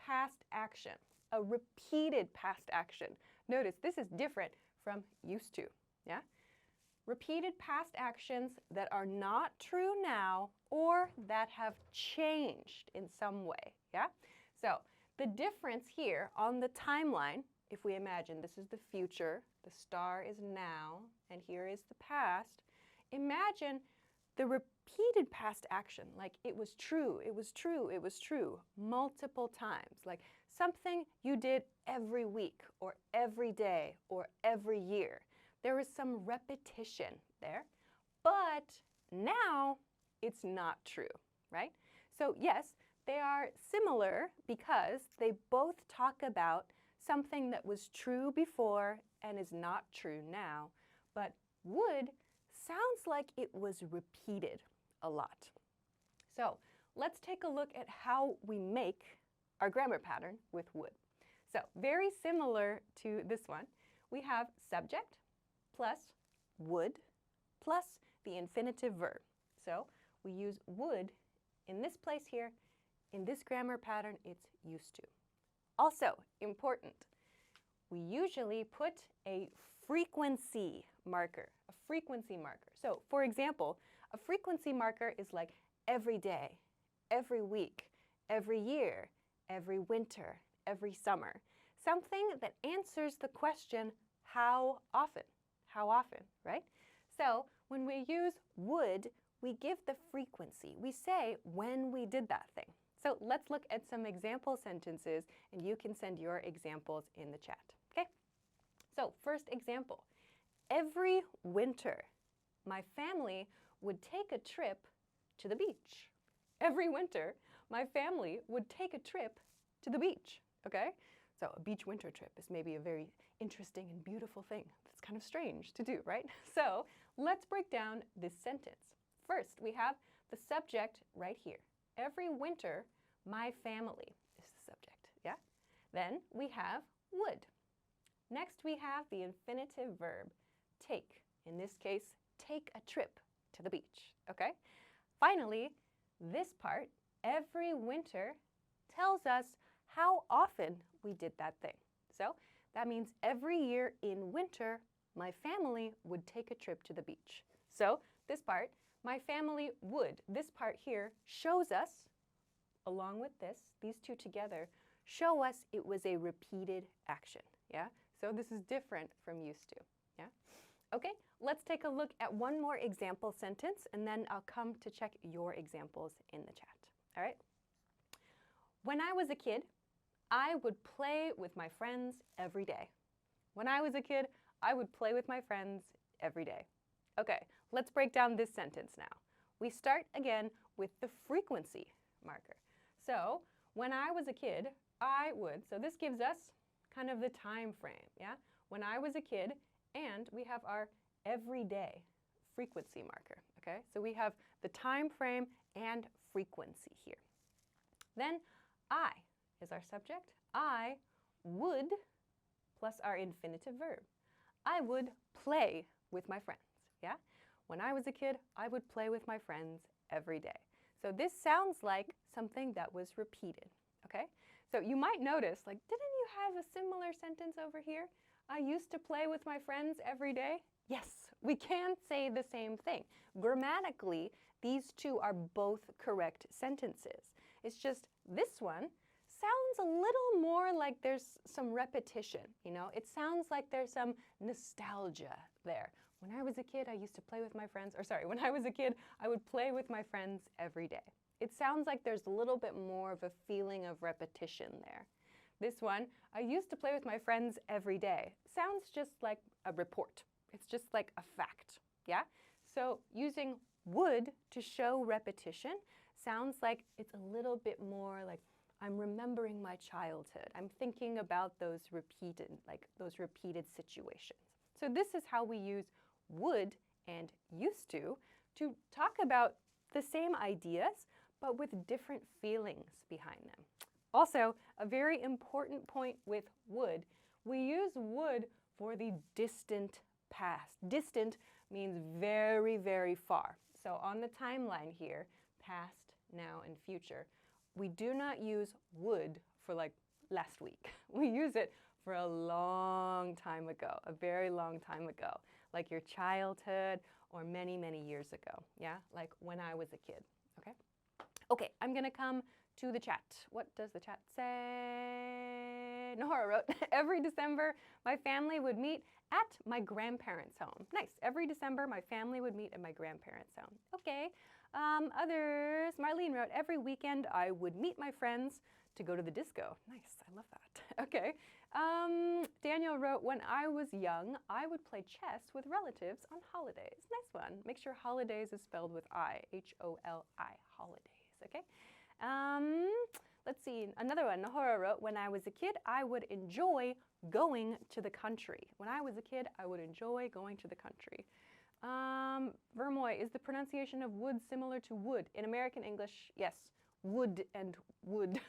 past action. A repeated past action. Notice this is different from used to, yeah? Repeated past actions that are not true now or that have changed in some way, yeah? So the difference here on the timeline, if we imagine this is the future, the star is now, and here is the past, imagine the repeated past action, like it was true, it was true, it was true, multiple times, like something you did every week or every day or every year. There is some repetition there, but now it's not true, right? So yes, they are similar because they both talk about something that was true before and is not true now, but would sounds like it was repeated a lot. So let's take a look at how we make our grammar pattern with would. So very similar to this one, we have subject plus would plus the infinitive verb. So we use would in this place here. In this grammar pattern, it's used to. Also important, we usually put a frequency marker, a frequency marker. So for example, a frequency marker is like every day, every week, every year, every winter, every summer. Something that answers the question, how often? How often, right? So when we use would, we give the frequency. We say when we did that thing. So let's look at some example sentences, and you can send your examples in the chat, okay? So first example, every winter, my family would take a trip to the beach. Every winter, my family would take a trip to the beach, okay? So a beach winter trip is maybe a very interesting and beautiful thing. That's kind of strange to do, right? So let's break down this sentence. First, we have the subject right here. Every winter, my family is the subject, yeah? Then we have would. Next, we have the infinitive verb, take. In this case, take a trip to the beach, okay? Finally, this part, every winter, tells us how often we did that thing. So that means every year in winter, my family would take a trip to the beach. So this part, my family would. This part here shows us, along with this, these two together, show us it was a repeated action, yeah? So this is different from used to, yeah? Okay, let's take a look at one more example sentence, and then I'll come to check your examples in the chat, all right? When I was a kid, I would play with my friends every day. When I was a kid, I would play with my friends every day. Okay, let's break down this sentence now. We start again with the frequency marker. So when I was a kid, I would, so this gives us kind of the time frame, yeah? When I was a kid, and we have our everyday frequency marker, okay? So we have the time frame and frequency here. Then I is our subject. I would plus our infinitive verb. I would play with my friends, yeah? When I was a kid, I would play with my friends every day. So this sounds like something that was repeated, okay? So you might notice, like, didn't you have a similar sentence over here? I used to play with my friends every day. Yes, we can say the same thing. Grammatically, these two are both correct sentences. It's just this one sounds a little more like there's some repetition, you know? It sounds like there's some nostalgia there. When I was a kid, I used to play with my friends, when I was a kid, I would play with my friends every day. It sounds like there's a little bit more of a feeling of repetition there. This one, I used to play with my friends every day, sounds just like a report. It's just like a fact, yeah? So using would to show repetition sounds like it's a little bit more like I'm remembering my childhood. I'm thinking about those repeated situations. So this is how we use would and used to talk about the same ideas, but with different feelings behind them. Also, a very important point with would, we use would for the distant past. Distant means very, very far. So on the timeline here, past, now, and future, we do not use would for like last week. We use it for a long time ago, a very long time ago, like your childhood or many, many years ago, yeah? Like when I was a kid, okay? Okay, I'm gonna come to the chat. What does the chat say? Nahora wrote, every December, my family would meet at my grandparents' home. Nice. Every December, my family would meet at my grandparents' home. Okay. Others, Marlene wrote, every weekend, I would meet my friends to go to the disco. Nice. I love that. Okay. Daniel wrote, when I was young, I would play chess with relatives on holidays. Nice one. Make sure holidays is spelled with I, H-O-L-I, holidays. Okay. Let's see, another one, Nahora wrote, when I was a kid, I would enjoy going to the country. When I was a kid, I would enjoy going to the country. Vermoy, is the pronunciation of would similar to would? In American English, yes. Would and would,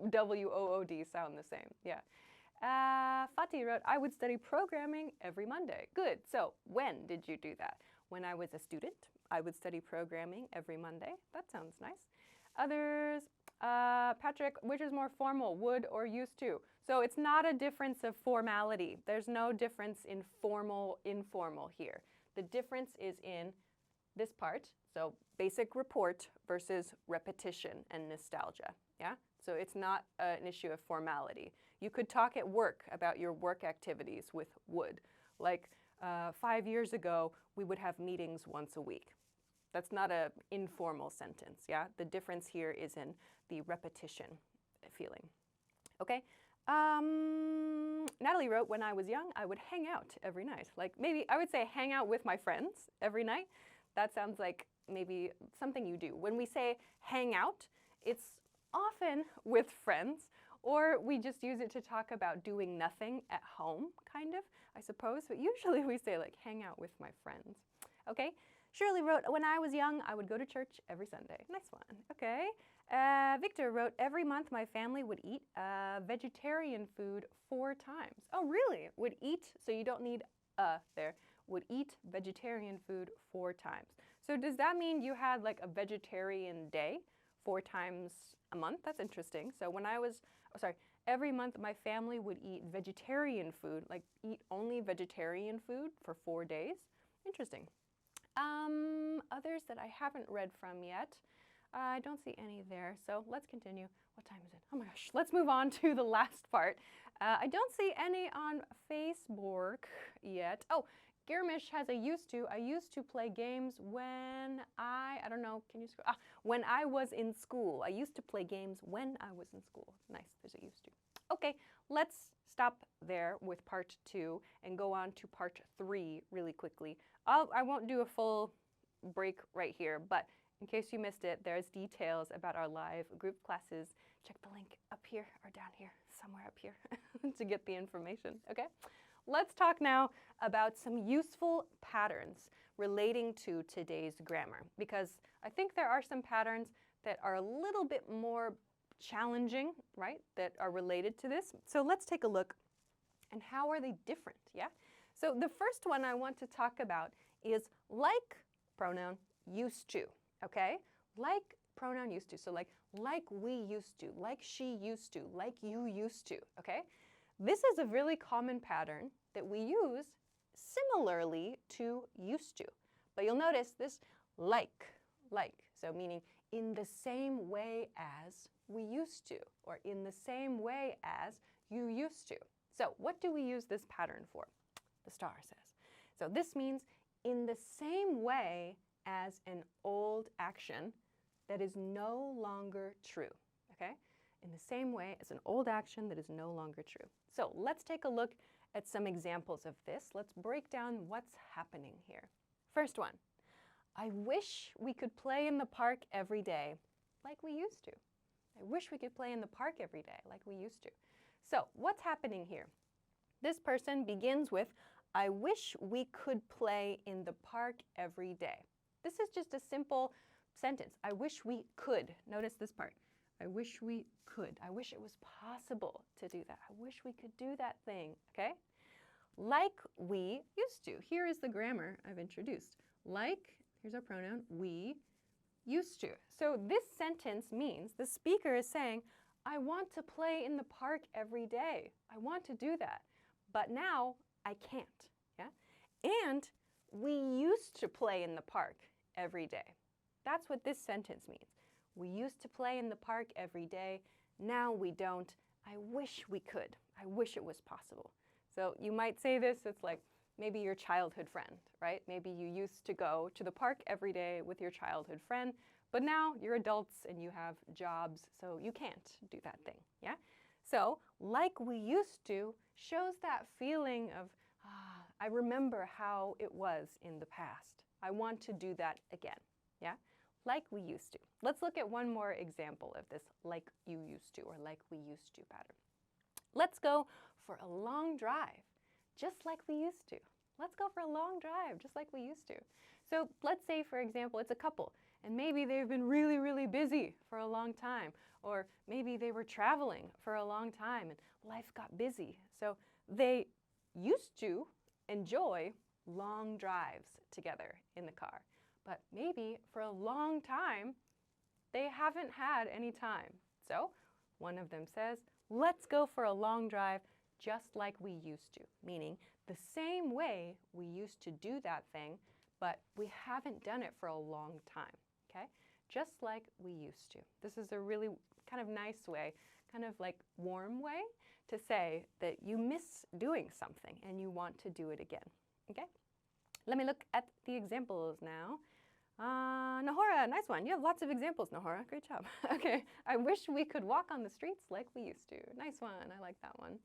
W-O-O-D, sound the same, yeah. Fatih wrote, I would study programming every Monday. Good, so when did you do that? When I was a student, I would study programming every Monday. That sounds nice. Others, Patrick, which is more formal, would or used to? So it's not a difference of formality. There's no difference in formal, informal here. The difference is in this part, so basic report versus repetition and nostalgia, yeah? So it's not an issue of formality. You could talk at work about your work activities with would. Like 5 years ago, we would have meetings once a week. That's not an informal sentence, yeah? The difference here is in the repetition feeling. Okay? Natalie wrote, when I was young, I would hang out every night. Like maybe I would say hang out with my friends every night. That sounds like maybe something you do. When we say hang out, it's often with friends, or we just use it to talk about doing nothing at home, kind of, I suppose. But usually we say like hang out with my friends. Okay? Shirley wrote, when I was young, I would go to church every Sunday. Nice one. Okay. Victor wrote, every month my family would eat vegetarian food 4 times. Oh, really? Would eat, so you don't need there. Would eat vegetarian food 4 times. So does that mean you had like a vegetarian day 4 times a month? That's interesting. So when I was, every month my family would eat vegetarian food, like eat only vegetarian food for 4 days. Interesting. Others that I haven't read from yet. I don't see any there, so let's continue. What time is it? Oh my gosh, let's move on to the last part. I don't see any on Facebook yet. Oh, Girmish has a used to. I used to play games when I don't know, can you scroll? When I was in school. I used to play games when I was in school. Nice, there's a used to. Okay, let's stop there with part 2 and go on to part 3 really quickly. I won't do a full break right here, but in case you missed it, there's details about our live group classes. Check the link up here or down here, somewhere up here to get the information, okay? Let's talk now about some useful patterns relating to today's grammar, because I think there are some patterns that are a little bit more challenging, right, that are related to this. So let's take a look. And how are they different, yeah? So the first one I want to talk about is like pronoun used to, okay? Like pronoun used to, so like we used to, like she used to, like you used to, okay? This is a really common pattern that we use similarly to used to. But you'll notice this like, so meaning in the same way as we used to, or in the same way as you used to. So what do we use this pattern for? The star says. So this means in the same way as an old action that is no longer true, okay? In the same way as an old action that is no longer true. So let's take a look at some examples of this. Let's break down what's happening here. First one, I wish we could play in the park every day like we used to. I wish we could play in the park every day like we used to. So what's happening here? This person begins with, I wish we could play in the park every day. This is just a simple sentence. I wish we could. Notice this part. I wish we could. I wish it was possible to do that. I wish we could do that thing, okay? Like we used to. Here is the grammar I've introduced. Like, here's our pronoun, we used to. So this sentence means the speaker is saying, I want to play in the park every day. I want to do that. But now I can't, yeah? And we used to play in the park every day. That's what this sentence means. We used to play in the park every day. Now we don't. I wish we could. I wish it was possible. So you might say this, it's like maybe your childhood friend, right? Maybe you used to go to the park every day with your childhood friend, but now you're adults and you have jobs, so you can't do that thing, yeah? So like we used to shows that feeling of, I remember how it was in the past. I want to do that again, yeah? Like we used to. Let's look at one more example of this like you used to or like we used to pattern. Let's go for a long drive, just like we used to. Let's go for a long drive, just like we used to. So let's say, for example, it's a couple, and maybe they've been really, really busy for a long time, or maybe they were traveling for a long time and life got busy. So they used to enjoy long drives together in the car. But maybe for a long time, they haven't had any time. So one of them says, let's go for a long drive just like we used to, meaning the same way we used to do that thing, but we haven't done it for a long time, okay? Just like we used to. This is a really kind of nice way, kind of like warm way to say that you miss doing something and you want to do it again, okay? Let me look at the examples now. Nahora, nice one. You have lots of examples, Nahora. Great job. Okay. I wish we could walk on the streets like we used to. Nice one. I like that one.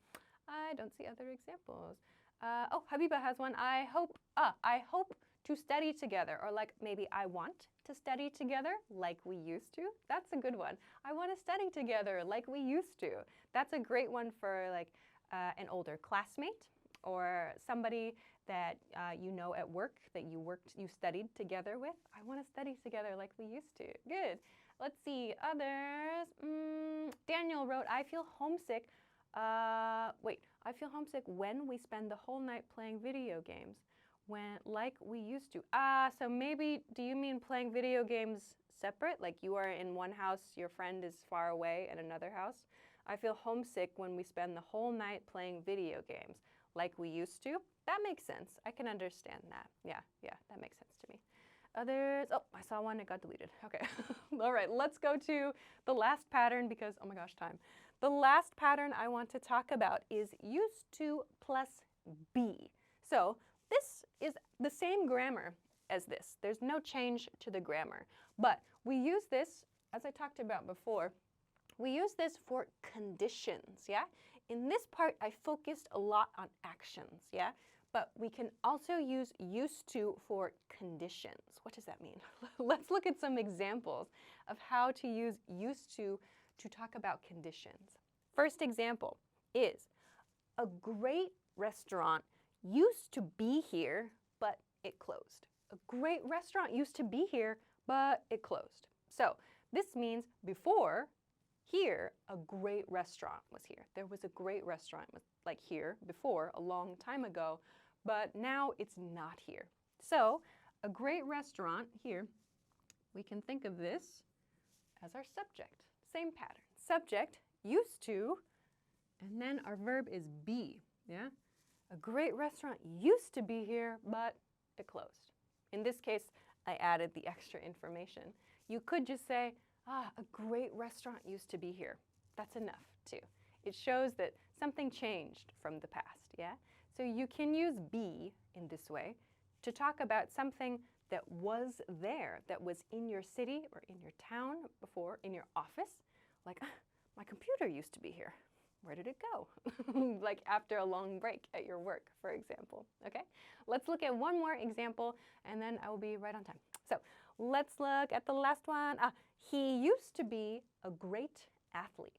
I don't see other examples. Oh, Habiba has one. I hope to study together, or like maybe I want to study together like we used to. That's a good one. I want to study together like we used to. That's a great one for like an older classmate or somebody that you know at work that you studied together with. I want to study together like we used to. Good. Let's see others. Daniel wrote, I feel homesick. I feel homesick when we spend the whole night playing video games, like we used to. So maybe, do you mean playing video games separate? Like you are in one house, your friend is far away in another house? I feel homesick when we spend the whole night playing video games, like we used to. That makes sense. I can understand that. Yeah, that makes sense to me. Others, oh, I saw one, it got deleted. Okay, all right, let's go to the last pattern because, oh my gosh, time. The last pattern I want to talk about is used to plus be. So this is the same grammar as this. There's no change to the grammar, but we use this, as I talked about before, we use this for conditions, yeah? In this part, I focused a lot on actions, yeah? But we can also use used to for conditions. What does that mean? Let's look at some examples of how to use used to talk about conditions. First example is, a great restaurant used to be here, but it closed. A great restaurant used to be here, but it closed. So this means before, here, a great restaurant was here. There was a great restaurant like here before, a long time ago, but now it's not here. So a great restaurant here, we can think of this as our subject. Same pattern. Subject, used to, and then our verb is be, yeah? A great restaurant used to be here, but it closed. In this case, I added the extra information. You could just say, a great restaurant used to be here. That's enough, too. It shows that something changed from the past, yeah? So you can use be in this way to talk about something that was there, that was in your city or in your town before, in your office. Like, my computer used to be here. Where did it go? Like after a long break at your work, for example, okay? Let's look at one more example, and then I will be right on time. So let's look at the last one. He used to be a great athlete.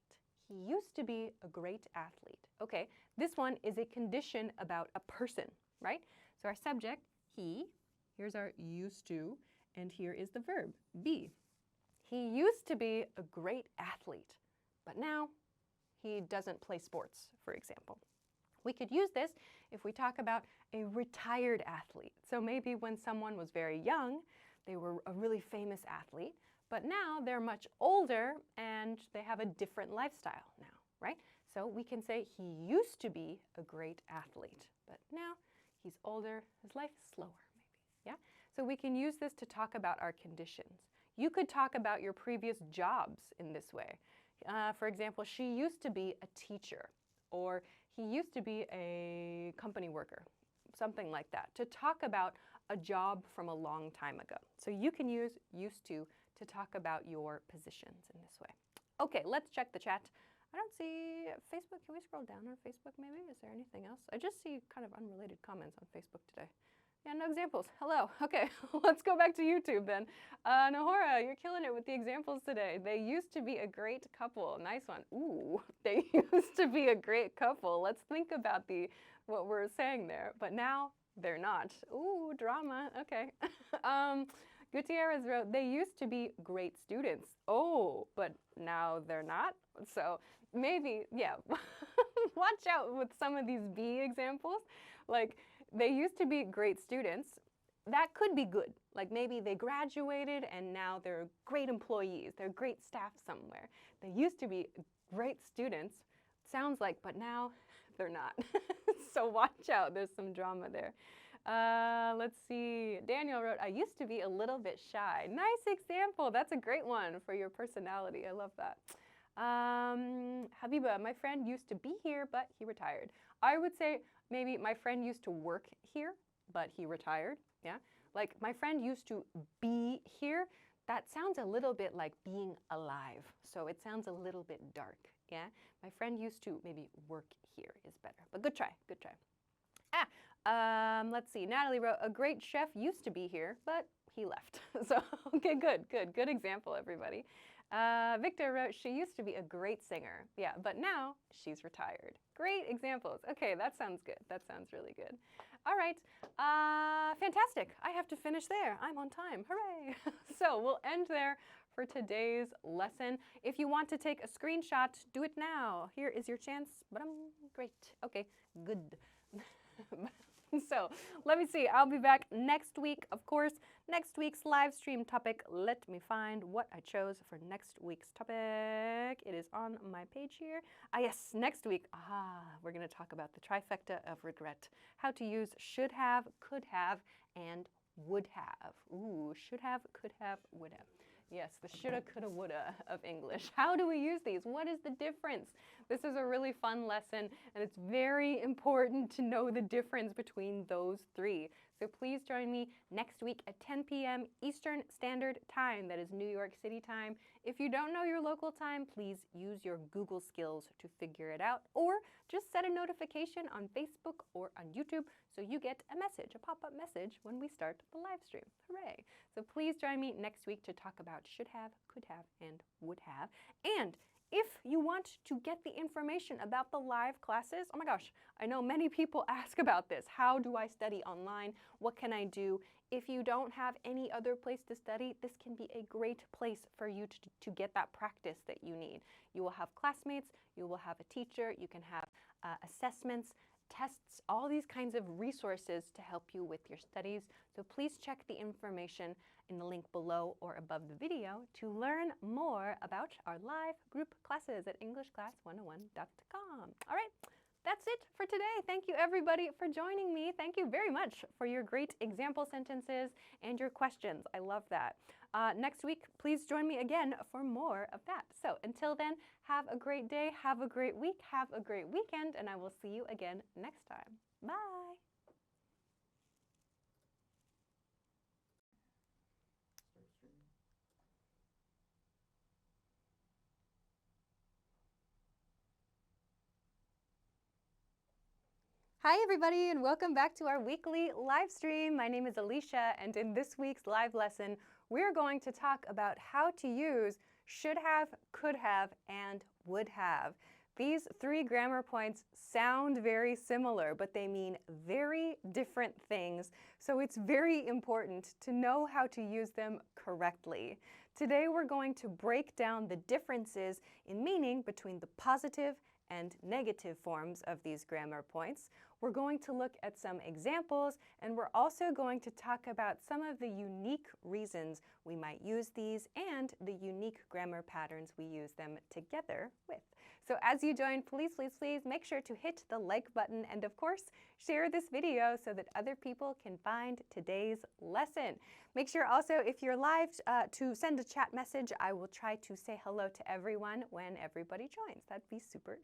He used to be a great athlete. Okay, this one is a condition about a person, right? So our subject, he, here's our used to, and here is the verb, be. He used to be a great athlete, but now he doesn't play sports, for example. We could use this if we talk about a retired athlete. So maybe when someone was very young, they were a really famous athlete, but now they're much older and they have a different lifestyle now, right? So we can say he used to be a great athlete, but now he's older, his life is slower maybe, yeah? So we can use this to talk about our conditions. You could talk about your previous jobs in this way. For example, she used to be a teacher, or he used to be a company worker, something like that, to talk about a job from a long time ago. So you can use used to talk about your positions in this way. Okay, let's check the chat. I don't see Facebook. Can we scroll down on Facebook maybe? Is there anything else? I just see kind of unrelated comments on Facebook today. Yeah, no examples. Hello. Okay, let's go back to YouTube then. Nahora, you're killing it with the examples today. They used to be a great couple. Nice one. Ooh, they used to be a great couple. Let's think about what we're saying there. But now they're not. Ooh, drama. Okay. Gutierrez wrote, they used to be great students. Oh, but now they're not. So maybe, yeah, watch out with some of these be examples. Like, they used to be great students. That could be good. Like maybe they graduated and now they're great employees. They're great staff somewhere. They used to be great students. Sounds like, but now they're not. So watch out. There's some drama there. Let's see. Daniel wrote, I used to be a little bit shy. Nice example. That's a great one for your personality. I love that. Habiba, my friend used to be here, but he retired. I would say maybe my friend used to work here, but he retired. Yeah. Like, my friend used to be here. That sounds a little bit like being alive. So it sounds a little bit dark. Yeah? My friend used to maybe work here is better. But good try. Good try. Let's see. Natalie wrote, a great chef used to be here, but he left. So, okay, good example, everybody. Victor wrote, she used to be a great singer. Yeah, but now she's retired. Great examples. Okay, that sounds good. That sounds really good. All right, fantastic. I have to finish there. I'm on time. Hooray. So we'll end there for today's lesson. If you want to take a screenshot, do it now. Here is your chance. But I'm great. Okay, good. So let me see. I'll be back next week. Of course, next week's live stream topic. Let me find what I chose for next week's topic. It is on my page here. Ah, yes, next week. We're going to talk about the trifecta of regret. How to use should have, could have, and would have. Ooh, should have, could have, would have. Yes, the shoulda, coulda, woulda of English. How do we use these? What is the difference? This is a really fun lesson, and it's very important to know the difference between those three. So please join me next week at 10 p.m. Eastern Standard Time. That is New York City time. If you don't know your local time, please use your Google skills to figure it out, or just set a notification on Facebook or on YouTube so you get a message, a pop-up message when we start the live stream. Hooray! So please join me next week to talk about should have, could have, and would have. And if you want to get the information about the live classes, oh my gosh, I know many people ask about this. How do I study online? What can I do? If you don't have any other place to study, this can be a great place for you to get that practice that you need. You will have classmates, you will have a teacher, you can have assessments, tests, all these kinds of resources to help you with your studies. So please check the information in the link below or above the video to learn more about our live group classes at EnglishClass101.com. All right, that's it for today. Thank you everybody for joining me. Thank you very much for your great example sentences and your questions. I love that. Next week, please join me again for more of that. So until then, have a great day, have a great week, have a great weekend, and I will see you again next time. Bye. Hi everybody, and welcome back to our weekly live stream. My name is Alisha, and in this week's live lesson, we're going to talk about how to use should have, could have, and would have. These three grammar points sound very similar, but they mean very different things, so it's very important to know how to use them correctly. Today we're going to break down the differences in meaning between the positive and negative forms of these grammar points. We're going to look at some examples, and we're also going to talk about some of the unique reasons we might use these and the unique grammar patterns we use them together with. So as you join, please make sure to hit the like button and of course share this video so that other people can find today's lesson. Make sure also, if you're live, to send a chat message. I will try to say hello to everyone when everybody joins. That'd be super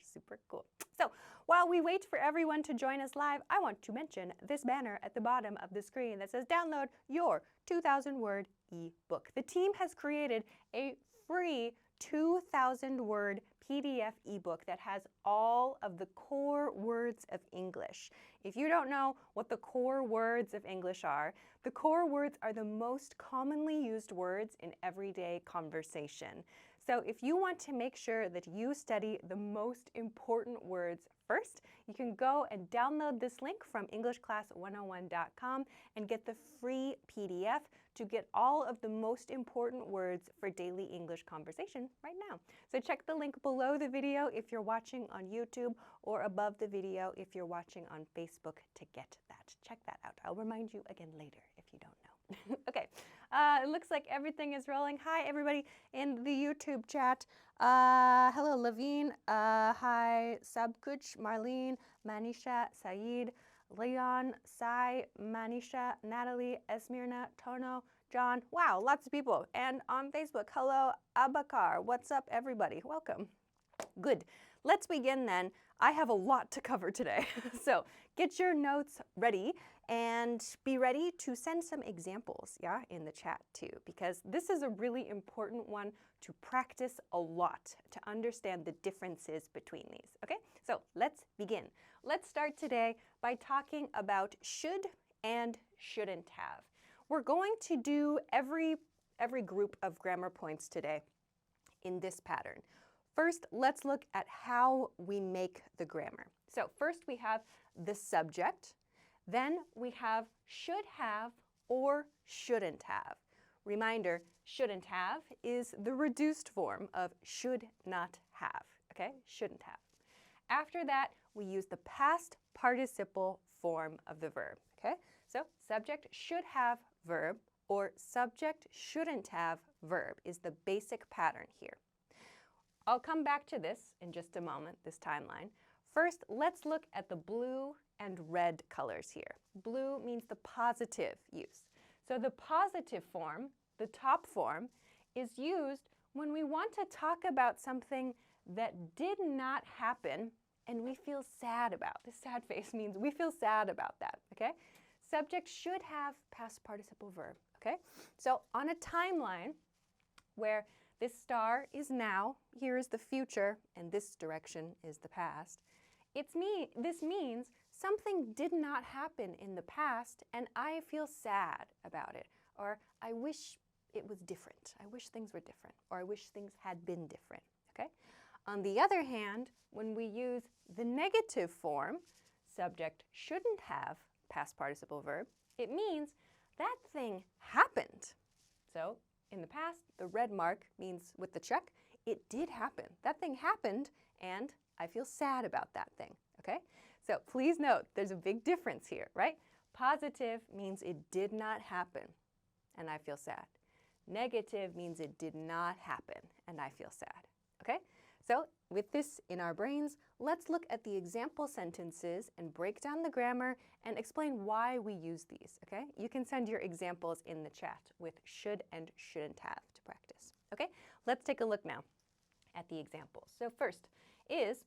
cool. So while we wait for everyone to join us live, I want to mention this banner at the bottom of the screen that says download your 2,000-word ebook. The team has created a free 2,000-word PDF ebook that has all of the core words of English. If you don't know what the core words of English are, the core words are the most commonly used words in everyday conversation. So if you want to make sure that you study the most important words first, you can go and download this link from EnglishClass101.com and get the free PDF to get all of the most important words for daily English conversation right now. So check the link below the video if you're watching on YouTube, or above the video if you're watching on Facebook to get that. Check that out. I'll remind you again later if you don't know. Okay, it looks like everything is rolling. Hi, everybody in the YouTube chat. Hello, Levine. Hi, Sabkuch, Marlene, Manisha, Saeed, Leon, Sai, Manisha, Natalie, Esmirna, Tono, John. Wow, lots of people. And on Facebook, hello, Abakar. What's up, everybody? Welcome. Good. Let's begin then. I have a lot to cover today. So get your notes ready and be ready to send some examples, yeah, in the chat too, because this is a really important one to practice a lot to understand the differences between these, okay? So let's begin. Let's start today by talking about should and shouldn't have. We're going to do every group of grammar points today in this pattern. First, let's look at how we make the grammar. So first we have the subject, then we have should have or shouldn't have. Reminder, shouldn't have is the reduced form of should not have, okay? Shouldn't have. After that, we use the past participle form of the verb, okay? So subject should have verb or subject shouldn't have verb is the basic pattern here. I'll come back to this in just a moment, this timeline. First, let's look at the blue and red colors here. Blue means the positive use. So the positive form, the top form, is used when we want to talk about something that did not happen and we feel sad about. This sad face means we feel sad about that, okay? Subject should have past participle verb, okay? So on a timeline where this star is now, here is the future, and this direction is the past. This means something did not happen in the past, and I feel sad about it. Or I wish it was different. I wish things were different. Or I wish things had been different, okay? On the other hand, when we use the negative form, subject shouldn't have past participle verb, it means that thing happened. So in the past, the red mark means with the check, it did happen. That thing happened, and I feel sad about that thing, okay? So please note, there's a big difference here, right? Positive means it did not happen, and I feel sad. Negative means it did not happen, and I feel sad, okay? So with this in our brains, let's look at the example sentences and break down the grammar and explain why we use these, okay? You can send your examples in the chat with should and shouldn't have to practice, okay? Let's take a look now at the examples. So first is,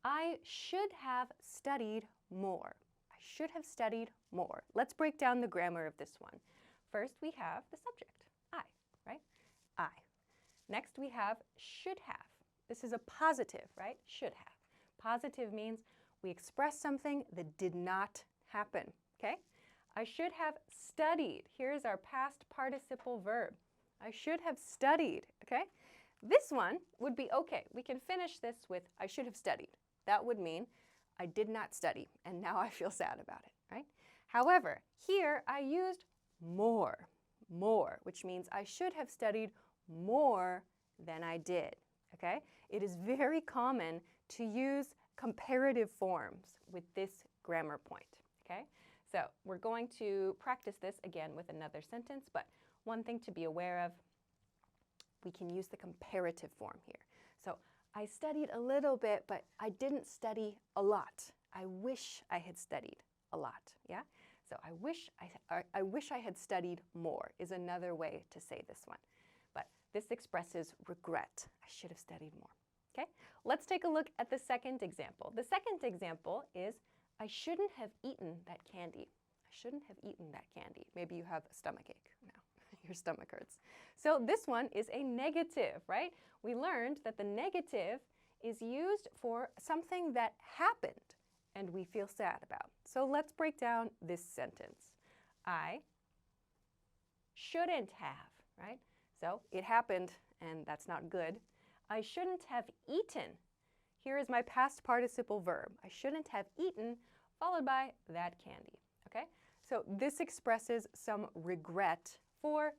I should have studied more. I should have studied more. Let's break down the grammar of this one. First, we have the subject, I, right? I. Next, we have should have. This is a positive, right? Should have. Positive means we express something that did not happen, okay? I should have studied. Here's our past participle verb. I should have studied, okay? This one would be okay. We can finish this with I should have studied. That would mean I did not study, and now I feel sad about it, right? However, here I used more, which means I should have studied more than I did, okay? It is very common to use comparative forms with this grammar point, okay? So we're going to practice this again with another sentence, but one thing to be aware of, we can use the comparative form here. So I studied a little bit, but I didn't study a lot. I wish I had studied a lot, yeah? So I wish I had studied more is another way to say this one. But this expresses regret. I should have studied more. Okay? Let's take a look at the second example. The second example is I shouldn't have eaten that candy. I shouldn't have eaten that candy. Maybe you have a stomachache now. Your stomach hurts. So this one is a negative, right? We learned that the negative is used for something that happened and we feel sad about. So let's break down this sentence. I shouldn't have, right? So it happened and that's not good. I shouldn't have eaten. Here is my past participle verb. I shouldn't have eaten, followed by that candy, okay? So this expresses some regret for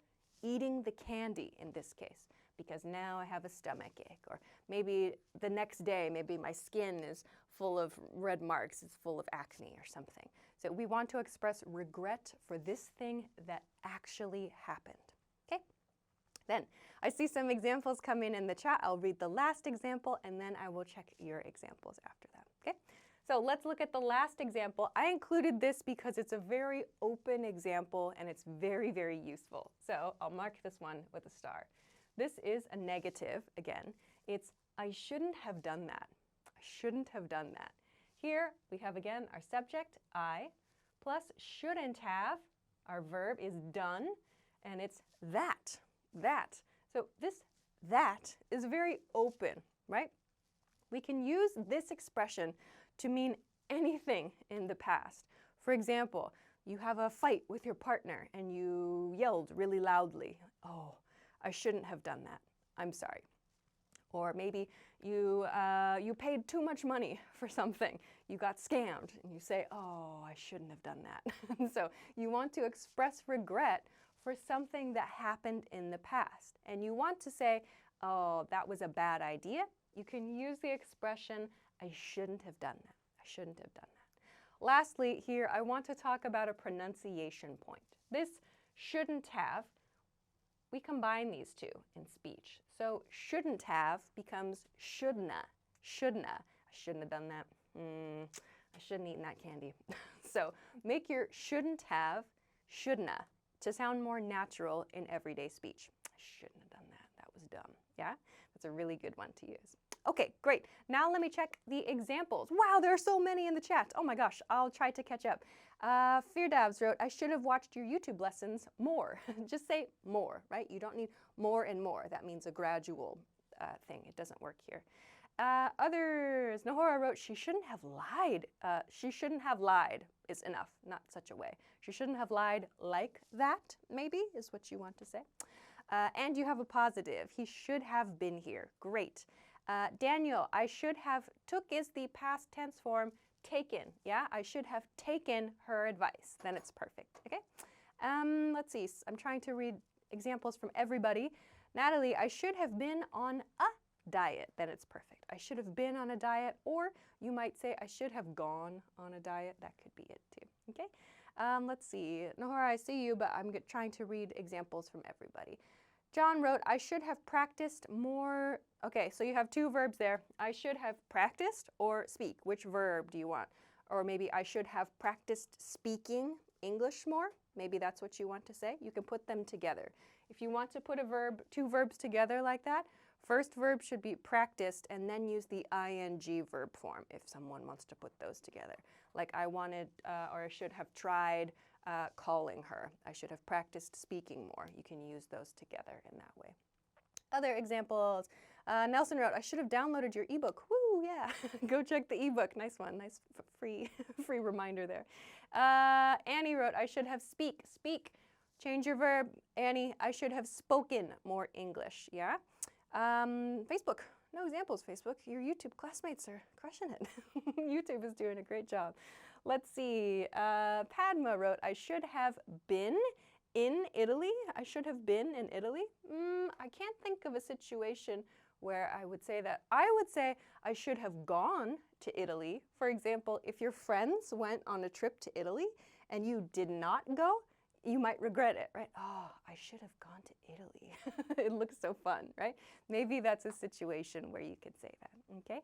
eating the candy in this case, because now I have a stomachache, or maybe the next day, maybe my skin is full of red marks, it's full of acne or something. So we want to express regret for this thing that actually happened, okay? Then I see some examples come in the chat. I'll read the last example and then I will check your examples after that, okay? So let's look at the last example. I included this because it's a very open example and it's very, very useful. So I'll mark this one with a star. This is a negative again. It's I shouldn't have done that. I shouldn't have done that. Here we have again our subject, I, plus shouldn't have, our verb is done, and it's that. So this that is very open, right? We can use this expression to mean anything in the past. For example, you have a fight with your partner and you yelled really loudly, "Oh, I shouldn't have done that. I'm sorry." Or maybe you paid too much money for something. You got scammed and you say, "Oh, I shouldn't have done that." So you want to express regret for something that happened in the past. And you want to say, "Oh, that was a bad idea." You can use the expression, "I shouldn't have done that. I shouldn't have done that." Lastly, here I want to talk about a pronunciation point. This shouldn't have, we combine these two in speech. So shouldn't have becomes shouldna. I shouldn't have done that. I shouldn't have eaten that candy. So make your shouldn't have shouldna to sound more natural in everyday speech. I shouldn't have done that. That was dumb. Yeah? That's a really good one to use. Okay, great. Now let me check the examples. Wow, there are so many in the chat. Oh my gosh, I'll try to catch up. Firdavs wrote, "I should have watched your YouTube lessons more." Just say more, right? You don't need more and more. That means a gradual thing. It doesn't work here. Others, Nahora wrote, "She shouldn't have lied." She shouldn't have lied is enough, not such a way. She shouldn't have lied like that, maybe, is what you want to say. And you have a positive. He should have been here. Great. Daniel, "I should have," took is the past tense form, taken. Yeah, I should have taken her advice. Then it's perfect. Okay. Let's see. I'm trying to read examples from everybody. Natalie, "I should have been on a diet." Then it's perfect. I should have been on a diet, or you might say I should have gone on a diet. That could be it too. Okay. Let's see. Nahora, I see you, but I'm trying to read examples from everybody. John wrote, "I should have practiced more." Okay, so you have two verbs there. I should have practiced or speak. Which verb do you want? Or maybe I should have practiced speaking English more. Maybe that's what you want to say. You can put them together. If you want to put a verb, two verbs together like that, first verb should be practiced and then use the ing verb form if someone wants to put those together. Like I wanted or I should have tried calling her. I should have practiced speaking more. You can use those together in that way. Other examples. Nelson wrote, "I should have downloaded your ebook." Woo, yeah. Go check the ebook. Nice one. Nice free reminder there. Annie wrote, "I should have speak." Change your verb. Annie, "I should have spoken more English." Yeah. Facebook. No examples, Facebook. Your YouTube classmates are crushing it. YouTube is doing a great job. Let's see. Padma wrote, "I should have been in Italy." I should have been in Italy. I can't think of a situation where I would say that. I would say I should have gone to Italy. For example, if your friends went on a trip to Italy and you did not go, you might regret it, right? "Oh, I should have gone to Italy." It looks so fun, right? Maybe that's a situation where you could say that, okay?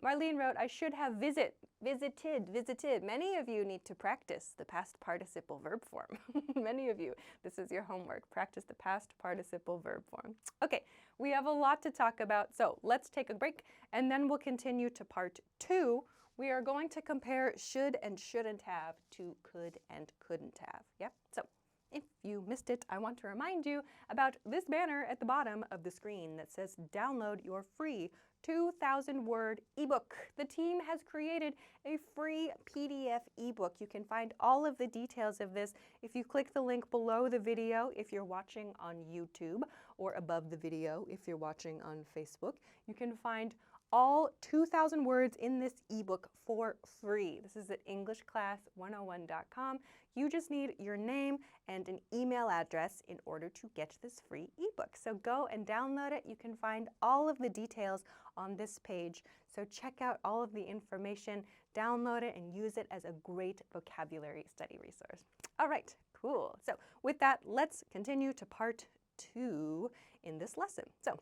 Marlene wrote, "I should have visited." Many of you need to practice the past participle verb form. Many of you, this is your homework. Practice the past participle verb form. Okay, we have a lot to talk about, so let's take a break and then we'll continue to part 2. We are going to compare should and shouldn't have to could and couldn't have. Yeah, so if you missed it, I want to remind you about this banner at the bottom of the screen that says download your free 2,000-word ebook. The team has created a free PDF ebook. You can find all of the details of this if you click the link below the video if you're watching on YouTube, or above the video if you're watching on Facebook. You can find all 2,000 words in this ebook for free. This is at EnglishClass101.com. You just need your name and an email address in order to get this free ebook. So go and download it. You can find all of the details on this page. So check out all of the information, download it, and use it as a great vocabulary study resource. All right, cool. So with that, let's continue to part 2 in this lesson. So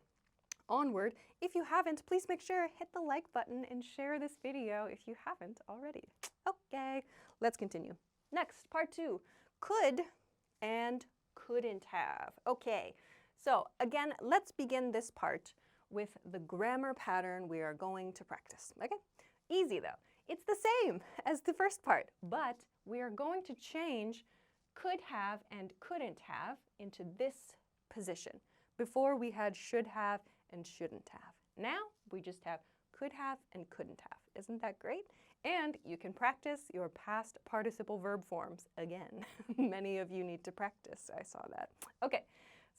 onward. If you haven't, please make sure hit the like button and share this video if you haven't already. Okay, let's continue. Next, part 2, could and couldn't have. Okay, so again, let's begin this part with the grammar pattern we are going to practice. Okay? Easy though. It's the same as the first part, but we are going to change could have and couldn't have into this position. Before we had should have and shouldn't have. Now we just have could have and couldn't have. Isn't that great? And you can practice your past participle verb forms again. Many of you need to practice, I saw that. Okay,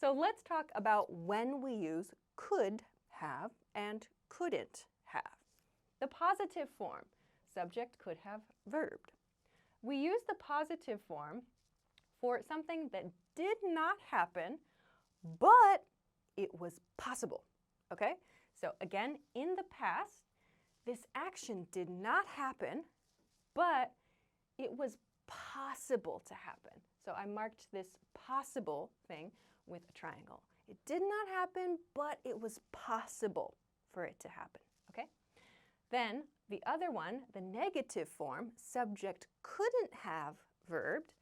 so let's talk about when we use could have and couldn't have. The positive form, subject could have verbed. We use the positive form for something that did not happen, but it was possible, okay? So again, in the past, this action did not happen, but it was possible to happen. So I marked this possible thing with a triangle. It did not happen, but it was possible for it to happen, okay? Then the other one, the negative form, subject couldn't have verbed,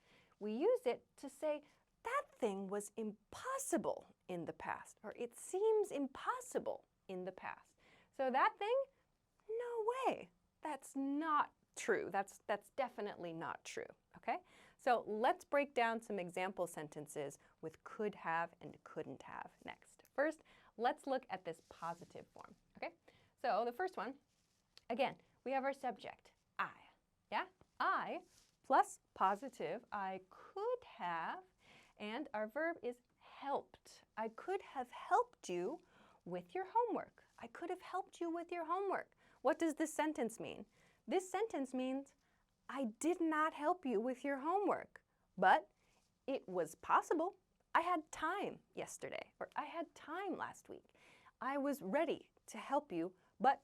we use it to say that thing was impossible in the past, or it seems impossible in the past. So that thing, no way. That's not true. That's definitely not true, okay? So let's break down some example sentences with could have and couldn't have next. First, let's look at this positive form, okay? So the first one, again, we have our subject, I, yeah? I plus positive, I could have, and our verb is helped. I could have helped you with your homework. I could have helped you with your homework. What does this sentence mean? This sentence means I did not help you with your homework, but it was possible. I had time yesterday, or I had time last week. I was ready to help you, but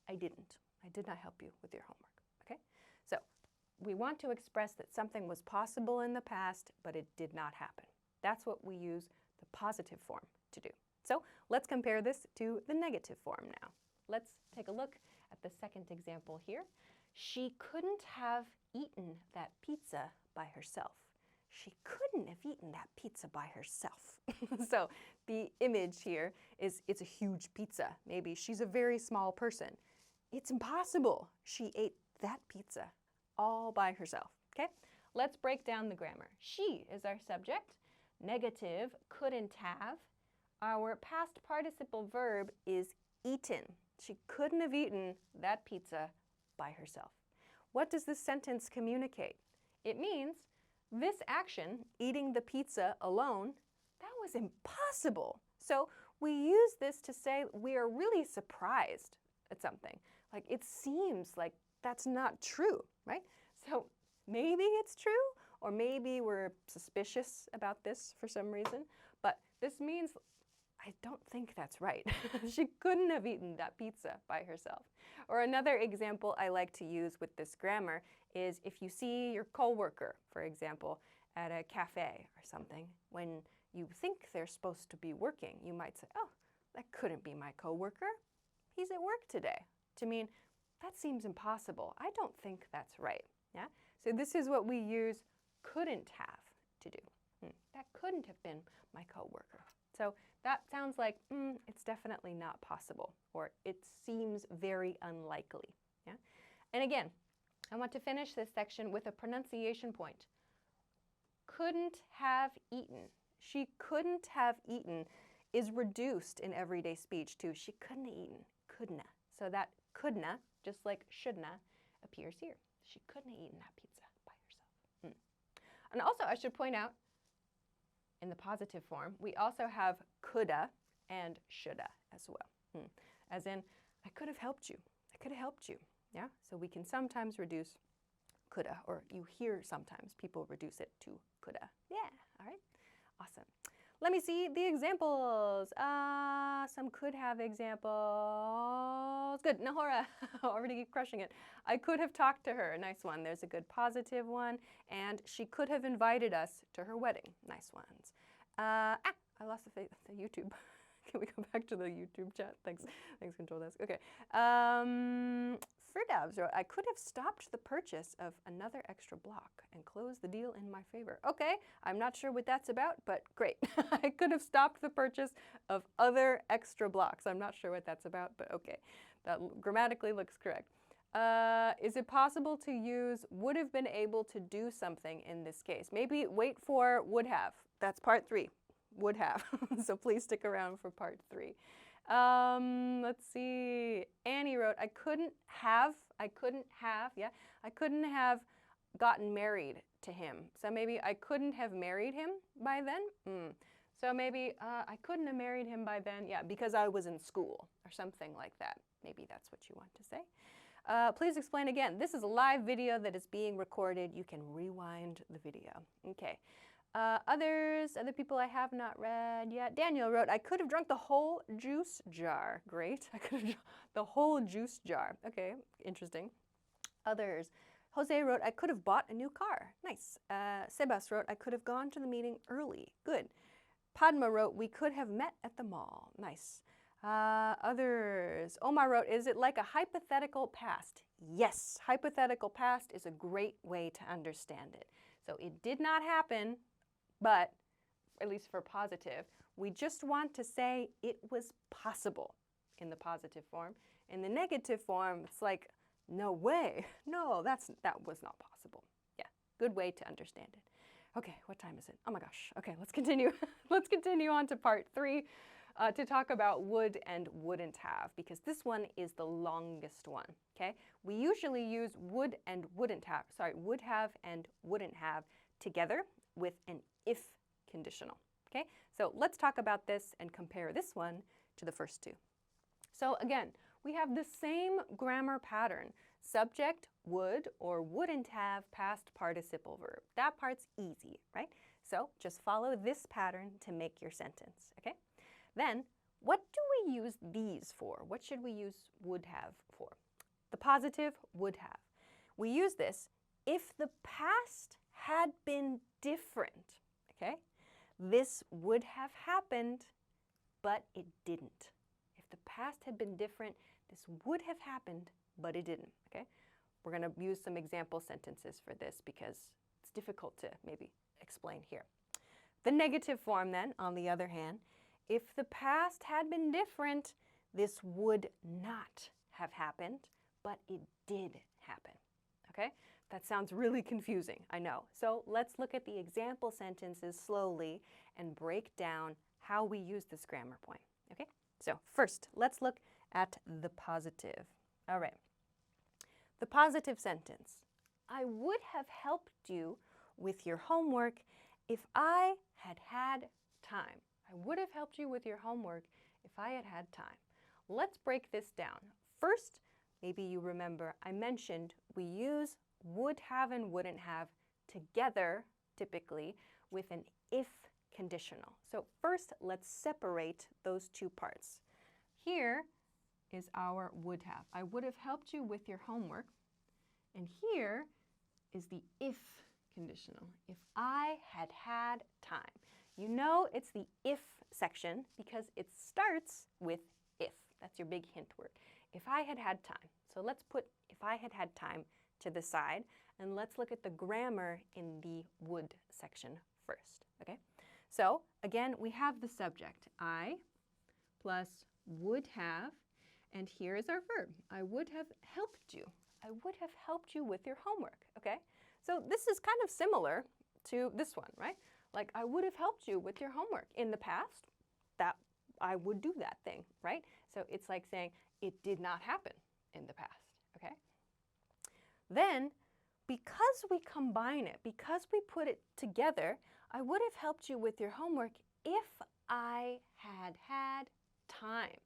I didn't. I did not help you with your homework, okay? So we want to express that something was possible in the past, but it did not happen. That's what we use the positive form to do. So let's compare this to the negative form now. Let's take a look at the second example here. She couldn't have eaten that pizza by herself. She couldn't have eaten that pizza by herself. So the image here is it's a huge pizza. Maybe she's a very small person. It's impossible she ate that pizza all by herself, okay? Let's break down the grammar. She is our subject. Negative, couldn't have. Our past participle verb is eaten. She couldn't have eaten that pizza by herself. What does this sentence communicate? It means this action, eating the pizza alone, that was impossible. So we use this to say we are really surprised at something. Like it seems like that's not true, right? So maybe it's true, or maybe we're suspicious about this for some reason, but this means I don't think that's right. She couldn't have eaten that pizza by herself. Or another example I like to use with this grammar is if you see your coworker, for example, at a cafe or something, when you think they're supposed to be working, you might say, oh, that couldn't be my coworker. He's at work today. To mean, that seems impossible. I don't think that's right. Yeah? So this is what we use couldn't have to do. That couldn't have been my coworker. So that sounds like it's definitely not possible, or it seems very unlikely. Yeah? And again, I want to finish this section with a pronunciation point. Couldn't have eaten. She couldn't have eaten is reduced in everyday speech to she couldn't have eaten, couldn't. So that couldn't, just like shouldn't, appears here. She couldn't have eaten that pizza by herself. And also I should point out, in the positive form, we also have coulda and shoulda as well. As in, I could have helped you. I could have helped you. Yeah? So we can sometimes reduce coulda, or you hear sometimes people reduce it to coulda. Yeah, all right? Awesome. Let me see the examples. Some could have examples. Good, Nahora, already crushing it. I could have talked to her, nice one. There's a good positive one. And she could have invited us to her wedding, nice ones. I lost the YouTube. Can we go back to the YouTube chat? Thanks, Control Desk. Okay. For Firdavs wrote, I could have stopped the purchase of another extra block and closed the deal in my favor. Okay, I'm not sure what that's about, but great. I could have stopped the purchase of other extra blocks. I'm not sure what that's about, but okay. That grammatically looks correct. Is it possible to use would have been able to do something in this case? Maybe wait for would have. That's part 3. Would have. So please stick around for part 3. Let's see. Annie wrote, I couldn't have gotten married to him. So maybe I couldn't have married him by then. So maybe I couldn't have married him by then, yeah, because I was in school or something like that. Maybe that's what you want to say. Please explain again. This is a live video that is being recorded. You can rewind the video. Okay. Other people I have not read yet. Daniel wrote, I could have drunk the whole juice jar. Great. I could have drunk the whole juice jar. Okay, interesting. Others. Jose wrote, I could have bought a new car. Nice. Sebas wrote, I could have gone to the meeting early. Good. Padma wrote, we could have met at the mall. Nice. Others. Omar wrote, is it like a hypothetical past? Yes, hypothetical past is a great way to understand it. So it did not happen, but at least for positive, we just want to say it was possible in the positive form. In the negative form, it's like, no way. No, that was not possible. Yeah, good way to understand it. Okay, what time is it? Oh my gosh. Okay, let's continue. Let's continue on to part 3 to talk about would and wouldn't have, because this one is the longest one, okay? We usually use would and wouldn't have, would have and wouldn't have together with an if conditional, okay? So let's talk about this and compare this one to the first 2. So again, we have the same grammar pattern. Subject, would or wouldn't have past participle verb. That part's easy, right? So just follow this pattern to make your sentence, okay? Then, what do we use these for? What should we use would have for? The positive would have. We use this if the past had been different, okay? This would have happened, but it didn't. If the past had been different, this would have happened, but it didn't, okay? We're going to use some example sentences for this because it's difficult to maybe explain here. The negative form then, on the other hand, if the past had been different, this would not have happened, but it did happen, okay? That sounds really confusing, I know. So let's look at the example sentences slowly and break down how we use this grammar point, okay? So first, let's look at the positive. All right. The positive sentence. I would have helped you with your homework if I had had time. I would have helped you with your homework if I had had time. Let's break this down. First, maybe you remember I mentioned we use would have and wouldn't have together, typically, with an if conditional. So first, let's separate those 2 parts. Here is our would have. I would have helped you with your homework. And here is the if conditional. If I had had time. You know it's the if section because it starts with if. That's your big hint word. If I had had time. So let's put if I had had time to the side, and let's look at the grammar in the would section first, okay? So again, we have the subject, I plus would have, and here is our verb. I would have helped you. I would have helped you with your homework, okay? So this is kind of similar to this one, right? Like I would have helped you with your homework. In the past, that I would do that thing, right? So it's like saying it did not happen in the past, okay? Then, because we combine it, because we put it together, I would have helped you with your homework if I had had time.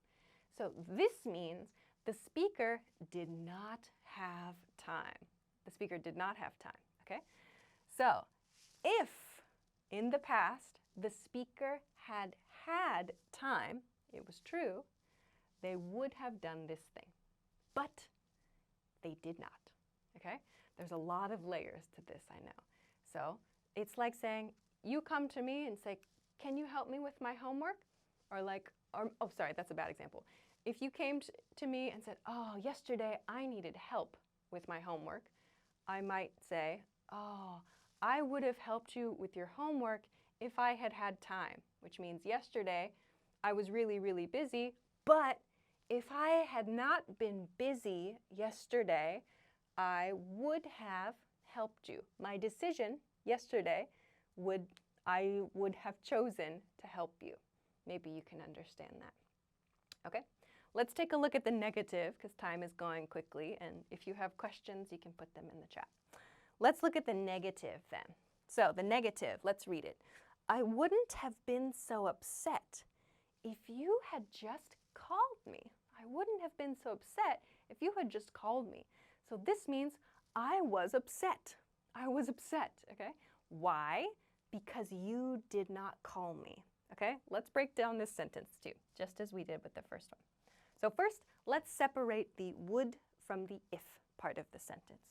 So this means the speaker did not have time. The speaker did not have time, okay? So if in the past the speaker had had time, it was true, they would have done this thing. But they did not, okay? There's a lot of layers to this, I know. So it's like saying, you come to me and say, can you help me with my homework? Or like, oh, sorry, that's a bad example. if you came to me and said, oh, yesterday I needed help with my homework, I might say, oh, I would have helped you with your homework if I had had time, which means yesterday I was really, really busy, but if I had not been busy yesterday, I would have helped you. My decision yesterday I would have chosen to help you. Maybe you can understand that. Okay, let's take a look at the negative because time is going quickly, and if you have questions, you can put them in the chat. Let's look at the negative then. So the negative, let's read it. I wouldn't have been so upset if you had just called me. I wouldn't have been so upset if you had just called me. So this means I was upset. I was upset, okay? Why? Because you did not call me, okay? Let's break down this sentence too, just as we did with the first one. So first, let's separate the would from the if part of the sentence.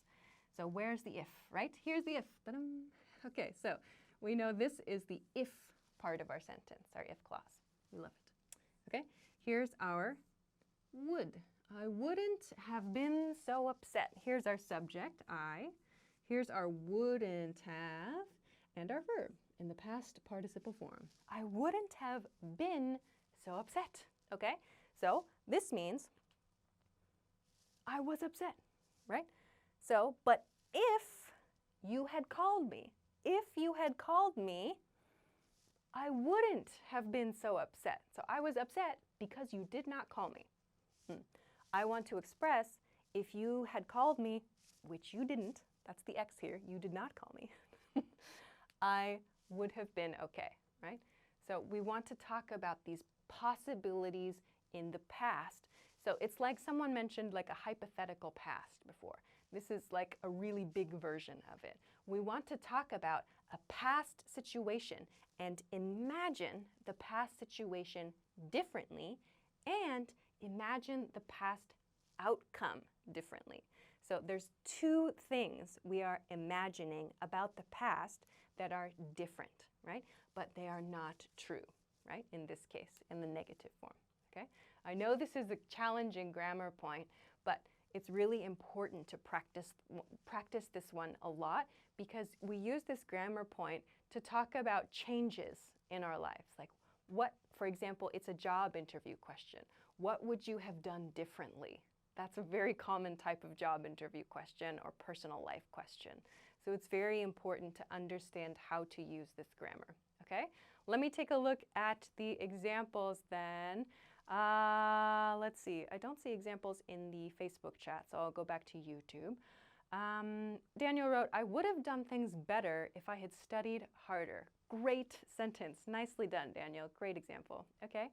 So where's the if, right? Here's the if. Ta-dam. Okay, so we know this is the if part of our sentence, our if clause. We love it. Okay, here's our would. I wouldn't have been so upset. Here's our subject, I. Here's our wouldn't have, and our verb in the past participle form. I wouldn't have been so upset, okay? So this means I was upset, right? So, but if you had called me, I wouldn't have been so upset. So I was upset because you did not call me. I want to express if you had called me, which you didn't, that's the X here, you did not call me, I would have been okay, right? So we want to talk about these possibilities in the past. So it's like someone mentioned like a hypothetical past before. This is like a really big version of it. We want to talk about a past situation and imagine the past situation differently and imagine the past outcome differently. So there's two things we are imagining about the past that are different, right? But they are not true, right? In this case, in the negative form, okay? I know this is a challenging grammar point, but it's really important to practice this one a lot because we use this grammar point to talk about changes in our lives. Like what, for example, it's a job interview question. What would you have done differently? That's a very common type of job interview question or personal life question. So it's very important to understand how to use this grammar, okay? Let me take a look at the examples then. Let's see, I don't see examples in the Facebook chat, so I'll go back to YouTube. Daniel wrote, I would have done things better if I had studied harder. Great sentence, nicely done, Daniel, great example, okay?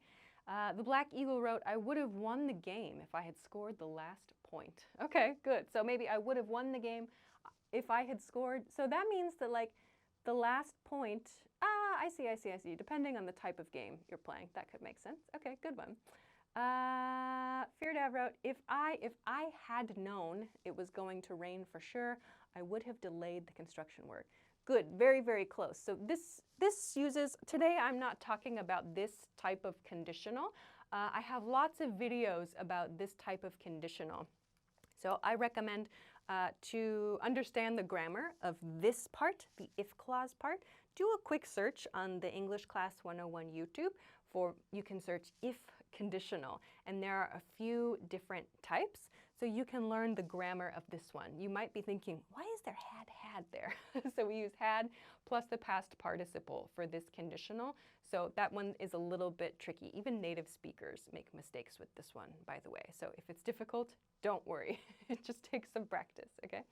The Black Eagle wrote, I would have won the game if I had scored the last point. Okay, good. So maybe I would have won the game if I had scored. So that means that like the last point, I see. Depending on the type of game you're playing, that could make sense. Okay, good one. Firdav wrote, if I had known it was going to rain for sure, I would have delayed the construction work. Good, very, very close. So this uses, today I'm not talking about this type of conditional. I have lots of videos about this type of conditional. So I recommend to understand the grammar of this part, the if clause part, do a quick search on the English Class 101 YouTube for, you can search if conditional, and there are a few different types, so you can learn the grammar of this one. You might be thinking, why is there had there? So we use had plus the past participle for this conditional, so that one is a little bit tricky. Even native speakers make mistakes with this one, by the way, so if it's difficult, don't worry. It just takes some practice, okay?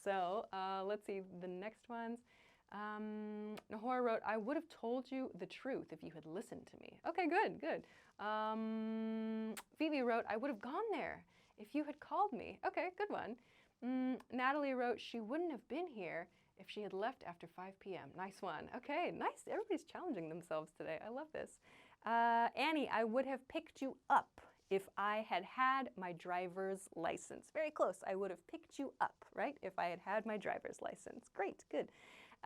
So let's see the next ones. Nahor wrote, I would have told you the truth if you had listened to me. Okay, good, good. Phoebe wrote, I would have gone there if you had called me. Okay, good one. Natalie wrote, she wouldn't have been here if she had left after 5 p.m. Nice one. Okay, nice. Everybody's challenging themselves today. I love this. Annie, I would have picked you up if I had had my driver's license. Very close. I would have picked you up, right? If I had had my driver's license. Great, good.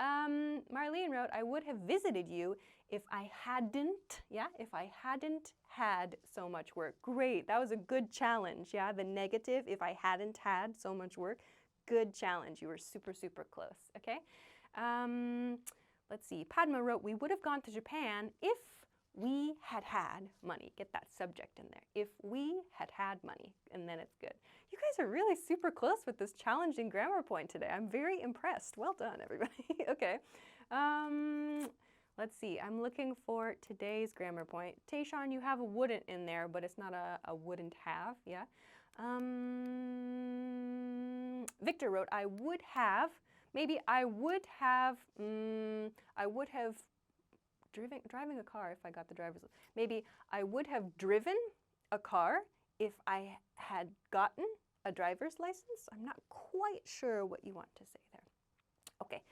Marlene wrote, I would have visited you if I hadn't, yeah, if I hadn't had so much work. Great, that was a good challenge, yeah, the negative, if I hadn't had so much work. Good challenge, you were super, super close, okay? Let's see, Padma wrote, we would have gone to Japan if we had had money. Get that subject in there. If we had had money, and then it's good. You guys are really super close with this challenging grammar point today. I'm very impressed. Well done, everybody. Okay. Let's see. I'm looking for today's grammar point. Tayshawn, you have a wouldn't in there, but it's not a wouldn't have. Yeah. Victor wrote, I would have. Maybe I would have. Driving a car if I got the driver's license. Maybe I would have driven a car if I had gotten a driver's license. I'm not quite sure what you want to say there. Okay.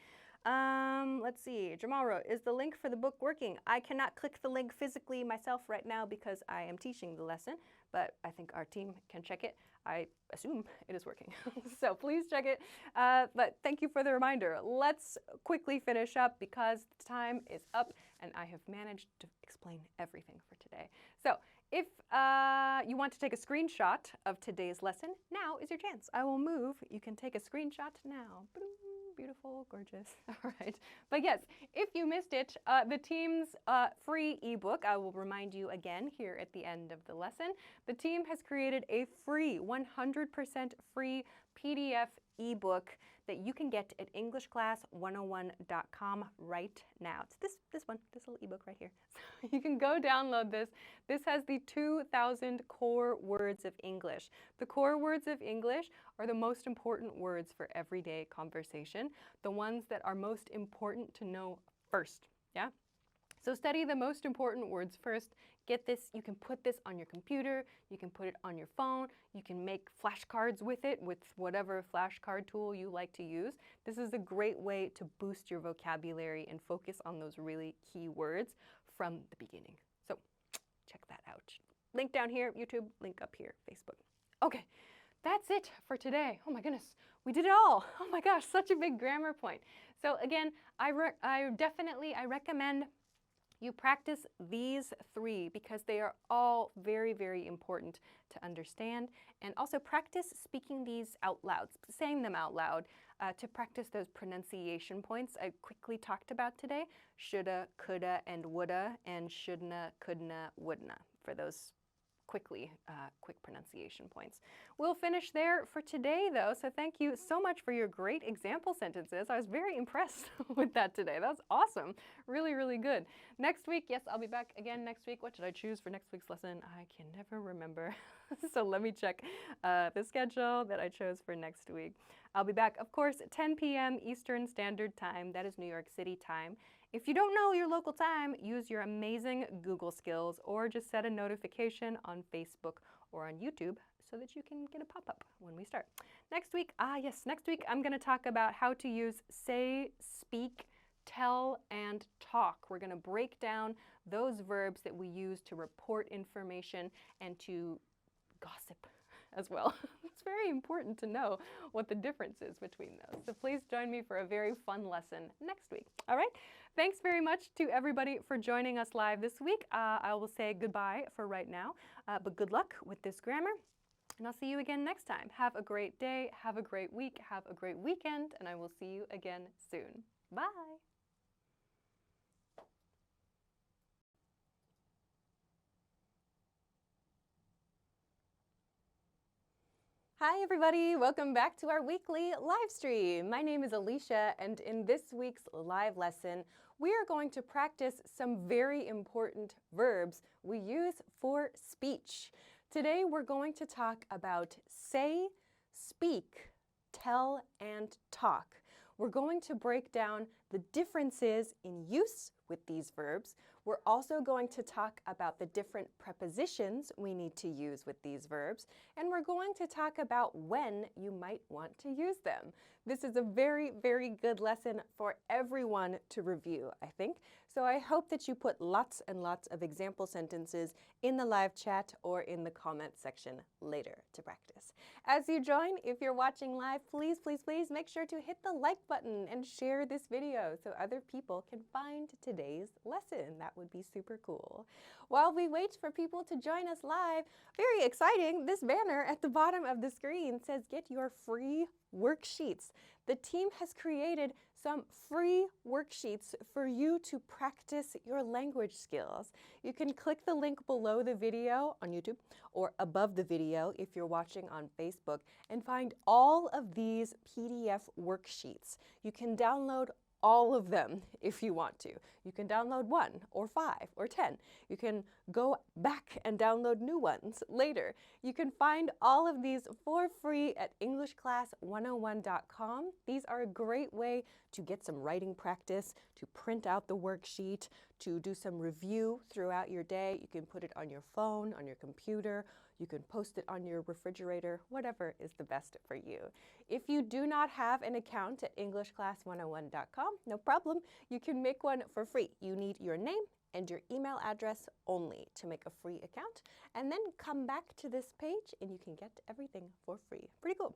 Let's see. Jamal wrote, is the link for the book working? I cannot click the link physically myself right now because I am teaching the lesson, but I think our team can check it. I assume it is working. So please check it. But thank you for the reminder. Let's quickly finish up because the time is up and I have managed to explain everything for today. So if you want to take a screenshot of today's lesson, now is your chance. I will move. You can take a screenshot now. Beautiful, gorgeous. All right. But yes, if you missed it, the team's free ebook, I will remind you again here at the end of the lesson. The team has created a free, 100% free PDF ebook that you can get at EnglishClass101.com right now. It's this little ebook right here. So you can go download this. This has the 2,000 core words of English. The core words of English are the most important words for everyday conversation, the ones that are most important to know first, yeah? So study the most important words first. Get this, you can put this on your computer, you can put it on your phone, you can make flashcards with it, with whatever flashcard tool you like to use. This is a great way to boost your vocabulary and focus on those really key words from the beginning. So check that out. Link down here, YouTube, link up here, Facebook. Okay, that's it for today. Oh my goodness, we did it all. Oh my gosh, such a big grammar point. So again, I recommend you practice these three because they are all very, very important to understand. And also practice speaking these out loud, saying them out loud to practice those pronunciation points I quickly talked about today. Shoulda, coulda, and woulda, and shouldna, couldna, wouldna for those quick pronunciation points. We'll finish there for today though, so thank you so much for your great example sentences. I was very impressed with that today. That was awesome. Really, really good. Next week, yes, I'll be back again next week. What did I choose for next week's lesson? I can never remember. So let me check the schedule that I chose for next week. I'll be back, of course, at 10 p.m. Eastern Standard Time. That is New York City time. If you don't know your local time, use your amazing Google skills or just set a notification on Facebook or on YouTube so that you can get a pop-up when we start. Next week, next week I'm going to talk about how to use say, speak, tell, and talk. We're going to break down those verbs that we use to report information and to gossip as well. It's very important to know what the difference is between those. So please join me for a very fun lesson next week. All right? Thanks very much to everybody for joining us live this week. I will say goodbye for right now, but good luck with this grammar. And I'll see you again next time. Have a great day, have a great week, have a great weekend, and I will see you again soon. Bye. Hi everybody, welcome back to our weekly live stream. My name is Alisha, and in this week's live lesson, we are going to practice some very important verbs we use for speech. Today we're going to talk about say, speak, tell, and talk. We're going to break down the differences in use with these verbs. We're also going to talk about the different prepositions we need to use with these verbs, and we're going to talk about when you might want to use them. This is a very, very good lesson for everyone to review, I think. So I hope that you put lots and lots of example sentences in the live chat or in the comment section later to practice. As you join, if you're watching live, please, please, please make sure to hit the like button and share this video. video so other people can find today's lesson. That would be super cool. While we wait for people to join us live, very exciting, this banner at the bottom of the screen says get your free worksheets. The team has created some free worksheets for you to practice your language skills. You can click the link below the video on YouTube or above the video if you're watching on Facebook and find all of these PDF worksheets. You can download all of them if you want to. You can download 1 or 5 or 10. You can go back and download new ones later. You can find all of these for free at EnglishClass101.com. These are a great way to get some writing practice, to print out the worksheet, to do some review throughout your day. You can put it on your phone, on your computer. You can post it on your refrigerator, whatever is the best for you. If you do not have an account at EnglishClass101.com, no problem. You can make one for free. You need your name and your email address only to make a free account, and then come back to this page and you can get everything for free. Pretty cool.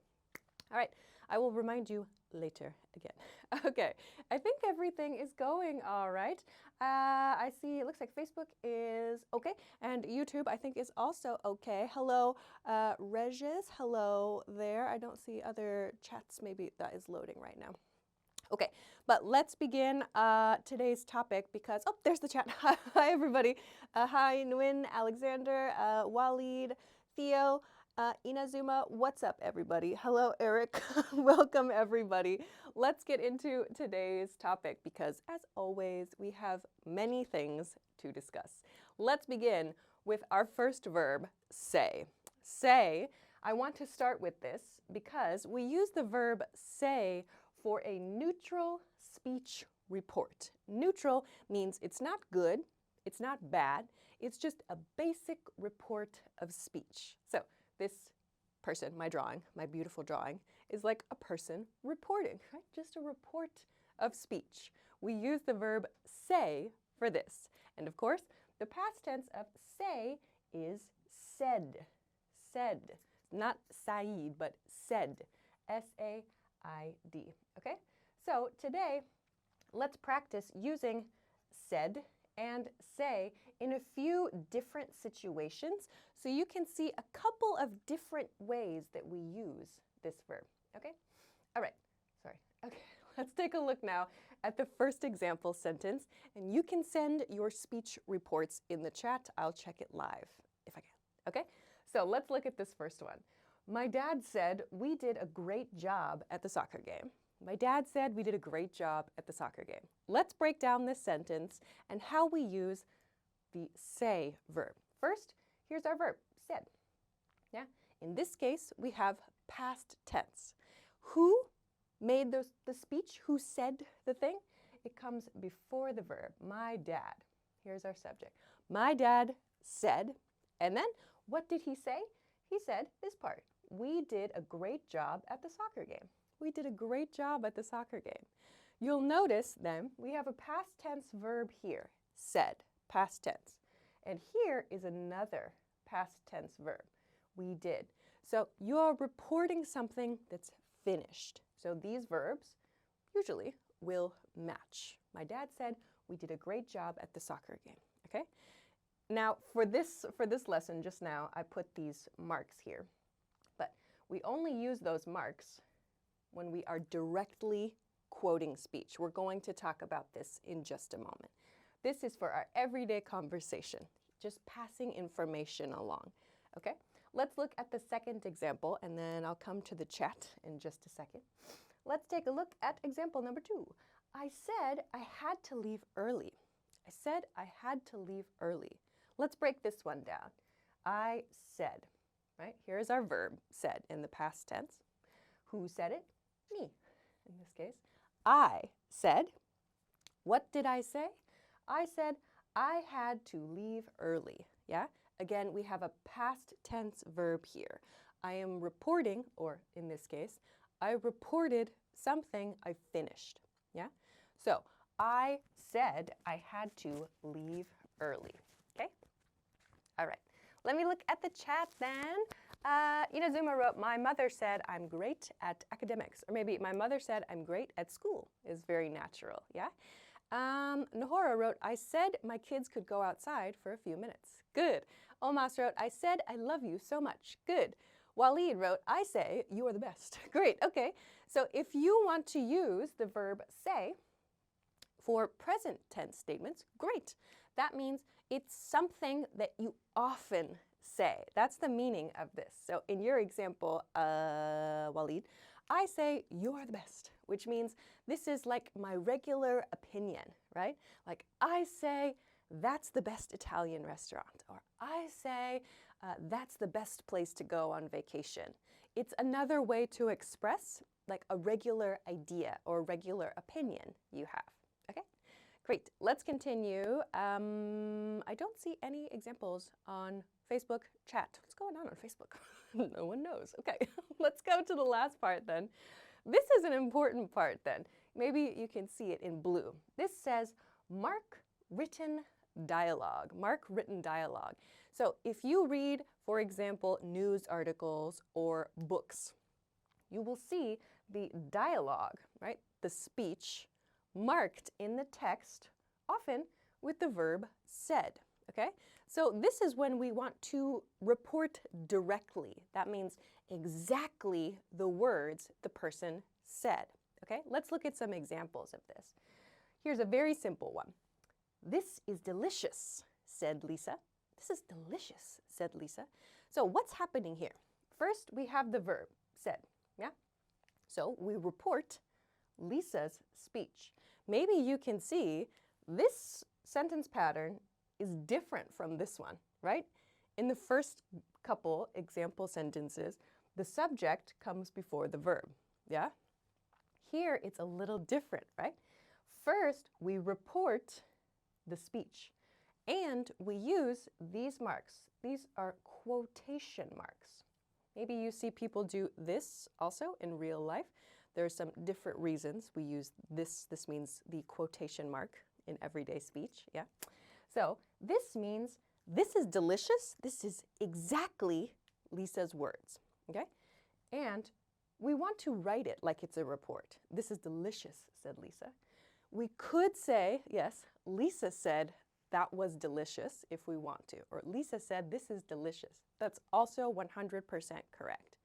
All right, I will remind you later again. Okay, I think everything is going all right. I see it looks like Facebook is okay, and YouTube I think is also okay. Hello, Regis, hello there. I don't see other chats, maybe that is loading right now. Okay, but let's begin today's topic because, oh, there's the chat. Hi, everybody. Hi, Nguyen, Alexander, Walid, Theo, Inazuma. What's up, everybody? Hello, Eric. Welcome, everybody. Let's get into today's topic because, as always, we have many things to discuss. Let's begin with our first verb, say. Say, I want to start with this because we use the verb say for a neutral speech report. Neutral means it's not good, it's not bad, it's just a basic report of speech. So this person, my drawing, my beautiful drawing, is like a person reporting, right? Just a report of speech. We use the verb say for this. And of course, the past tense of say is said. Said. Not Said, but said. S-A-I-D. Okay? So today, let's practice using said and say in a few different situations so you can see a couple of different ways that we use this verb. Okay? All right. Sorry. Okay. Let's take a look now at the first example sentence, and you can send your speech reports in the chat. I'll check it live if I can. Okay? So let's look at this first one. My dad said we did a great job at the soccer game. My dad said we did a great job at the soccer game. Let's break down this sentence and how we use the say verb. First, here's our verb, said. Yeah? In this case, we have past tense. Who made the speech? Who said the thing? It comes before the verb, my dad. Here's our subject. My dad said, and then what did he say? He said this part. We did a great job at the soccer game. We did a great job at the soccer game. You'll notice then we have a past tense verb here, said, past tense. And here is another past tense verb, we did. So you're reporting something that's finished. So these verbs usually will match. My dad said we did a great job at the soccer game. Okay? Now for this lesson just now, I put these marks here. But we only use those marks when we are directly quoting speech. We're going to talk about this in just a moment. This is for our everyday conversation, just passing information along. Okay? Let's look at the second example, and then I'll come to the chat in just a second. Let's take a look at example number 2. I said I had to leave early. I said I had to leave early. Let's break this one down. I said, right? Here's our verb, said, in the past tense. Who said it? Me, in this case. I said. What did I say? I said I had to leave early. Yeah? Again, we have a past tense verb here. I am reporting, or in this case, I reported something I finished. Yeah? So, I said I had to leave early. Okay? All right. Let me look at the chat then. Inazuma wrote, my mother said I'm great at academics. Or maybe my mother said I'm great at school is very natural, yeah? Nahora wrote, I said my kids could go outside for a few minutes. Good. Omas wrote, I said I love you so much. Good. Walid wrote, I say you are the best. Great, okay. So if you want to use the verb say for present tense statements, great. That means it's something that you often say. That's the meaning of this. So in your example, Walid, I say you are the best, which means this is like my regular opinion, right? Like I say that's the best Italian restaurant, or I say that's the best place to go on vacation. It's another way to express like a regular idea or regular opinion you have. Okay, great. Let's continue. I don't see any examples on Facebook chat. What's going on Facebook? No one knows. Okay, let's go to the last part then. This is an important part then. Maybe you can see it in blue. This says mark written dialogue. Mark written dialogue. So if you read, for example, news articles or books, you will see the dialogue, right? The speech marked in the text, often with the verb said. Okay, so this is when we want to report directly. That means exactly the words the person said. Okay, let's look at some examples of this. Here's a very simple one. This is delicious, said Lisa. This is delicious, said Lisa. So what's happening here? First, we have the verb said, yeah? So we report Lisa's speech. Maybe you can see this sentence pattern is different from this one, right? In the first couple example sentences, the subject comes before the verb, yeah? Here it's a little different, right? First, we report the speech, and we use these marks. These are quotation marks. Maybe you see people do this also in real life. There are some different reasons we use this. This means the quotation mark in everyday speech, yeah? So this means this is delicious. This is exactly Lisa's words, okay? And we want to write it like it's a report. This is delicious, said Lisa. We could say, yes, Lisa said that was delicious if we want to, or Lisa said this is delicious. That's also 100% correct.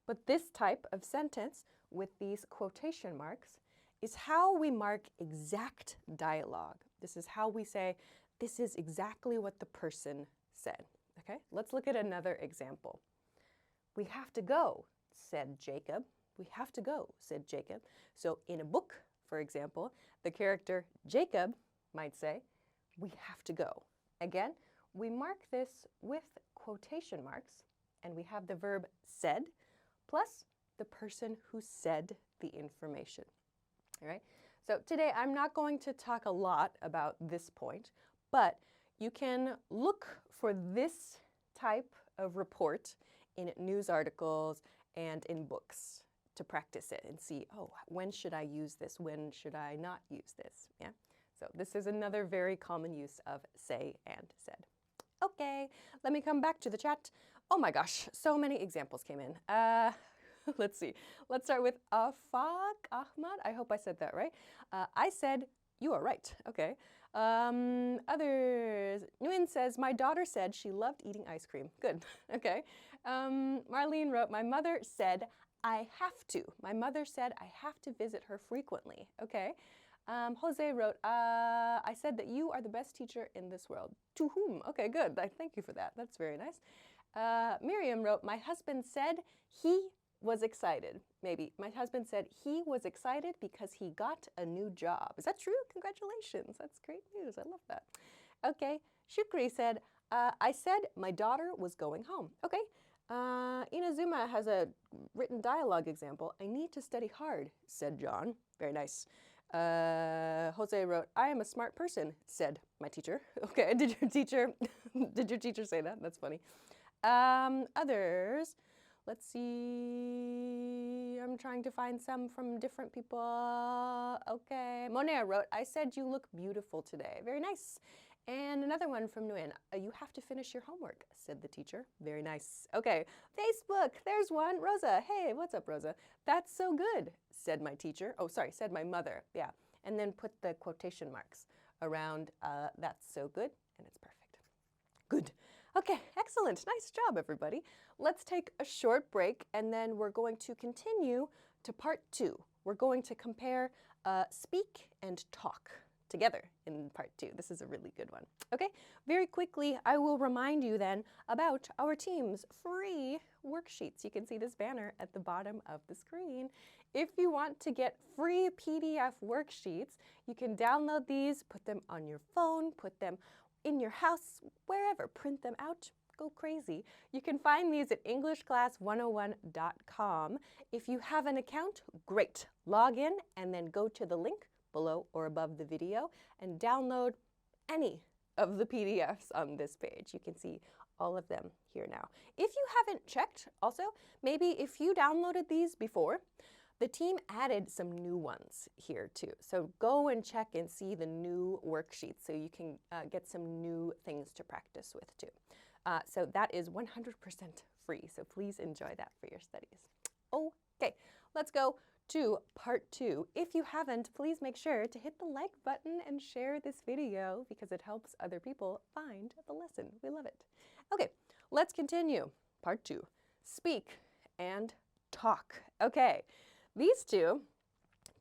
But this type of sentence with these quotation marks is how we mark exact dialogue. This is how we say, this is exactly what the person said. Okay, let's look at another example. We have to go, said Jacob. We have to go, said Jacob. So in a book, for example, the character Jacob might say, we have to go. Again, we mark this with quotation marks, and we have the verb said plus the person who said the information. All right, so today I'm not going to talk a lot about this point, but you can look for this type of report in news articles and in books to practice it and see, oh, when should I use this? When should I not use this? Yeah. So this is another very common use of say and said. Okay, let me come back to the chat. Oh my gosh, so many examples came in. Let's see. Let's start with Afaq Ahmad. I hope I said that right. I said, you are right. Okay. Others. Nguyen says, my daughter said she loved eating ice cream. Good. Okay. Marlene wrote, my mother said, I have to. My mother said I have to visit her frequently. Okay. Jose wrote, I said that you are the best teacher in this world. To whom? Okay, good. Thank you for that. That's very nice. Miriam wrote, my husband said he was excited. Maybe. My husband said he was excited because he got a new job. Is that true? Congratulations. That's great news. I love that. Okay. Shukri said, I said my daughter was going home. Okay. Inazuma has a written dialogue example. I need to study hard, said John. Very nice. Jose wrote, I am a smart person, said my teacher. Okay, did your teacher say that? That's funny. Others, let's see, I'm trying to find some from different people. Okay, Monet wrote, I said you look beautiful today. Very nice. And another one from Nguyen. You have to finish your homework, said the teacher. Very nice. Okay, Facebook, there's one. Rosa, hey, what's up, Rosa? That's so good, said my teacher. Oh, sorry, said my mother. Yeah, and then put the quotation marks around that's so good, and it's perfect. Good. Okay, excellent. Nice job, everybody. Let's take a short break, and then we're going to continue to part 2. We're going to compare speak and talk together in part 2. This is a really good one. Okay, very quickly, I will remind you then about our team's free worksheets. You can see this banner at the bottom of the screen. If you want to get free PDF worksheets, you can download these, put them on your phone, put them in your house, wherever, print them out, go crazy. You can find these at EnglishClass101.com. If you have an account, great. Log in and then go to the link below or above the video and download any of the PDFs on this page. You can see all of them here now. If you haven't checked, also, maybe if you downloaded these before, the team added some new ones here too. So go and check and see the new worksheets so you can get some new things to practice with too. So that is 100% free, so please enjoy that for your studies. Okay, let's go to part 2. If you haven't, please make sure to hit the like button and share this video because it helps other people find the lesson. We love it. Okay, let's continue. Part 2, speak and talk. Okay. These two,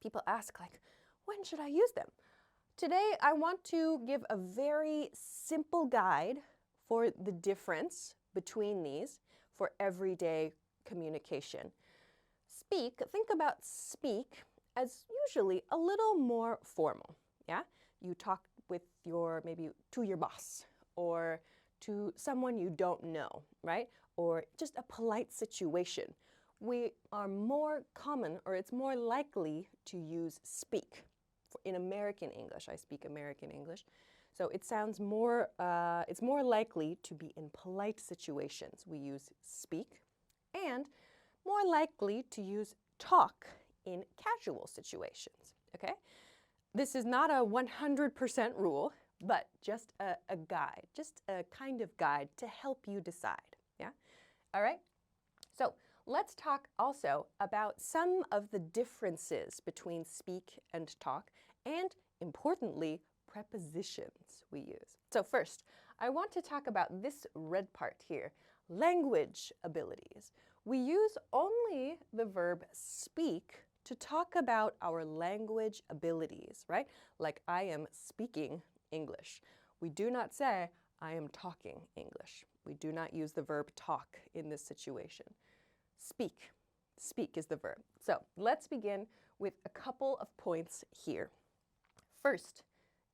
people ask like, when should I use them? Today, I want to give a very simple guide for the difference between these for everyday communication. Speak, think about speak as usually a little more formal, yeah? You talk with maybe to your boss or to someone you don't know, right? Or just a polite situation. We are more common, or it's more likely to use speak. In American English, I speak American English, so it sounds more, it's more likely to be in polite situations. We use speak, and more likely to use talk in casual situations, okay? This is not a 100% rule, but just a guide, just a kind of guide to help you decide, yeah? All right, so let's talk also about some of the differences between speak and talk, and importantly, prepositions we use. So first, I want to talk about this red part here, language abilities. We use only the verb speak to talk about our language abilities, right? Like I am speaking English. We do not say I am talking English. We do not use the verb talk in this situation. Speak. Speak is the verb. So let's begin with a couple of points here. First,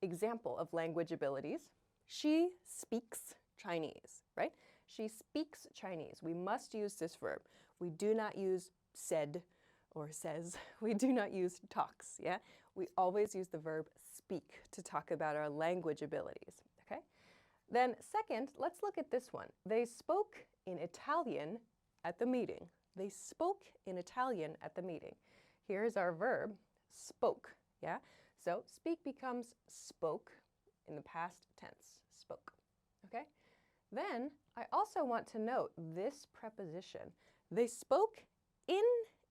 example of language abilities. She speaks Chinese, right? She speaks Chinese. We must use this verb. We do not use said or says. We do not use talks, yeah? We always use the verb speak to talk about our language abilities, okay? Then second, let's look at this one. They spoke in Italian at the meeting. They spoke in Italian at the meeting. Here's our verb, spoke, yeah? So speak becomes spoke in the past tense, spoke, okay? Then I also want to note this preposition. They spoke in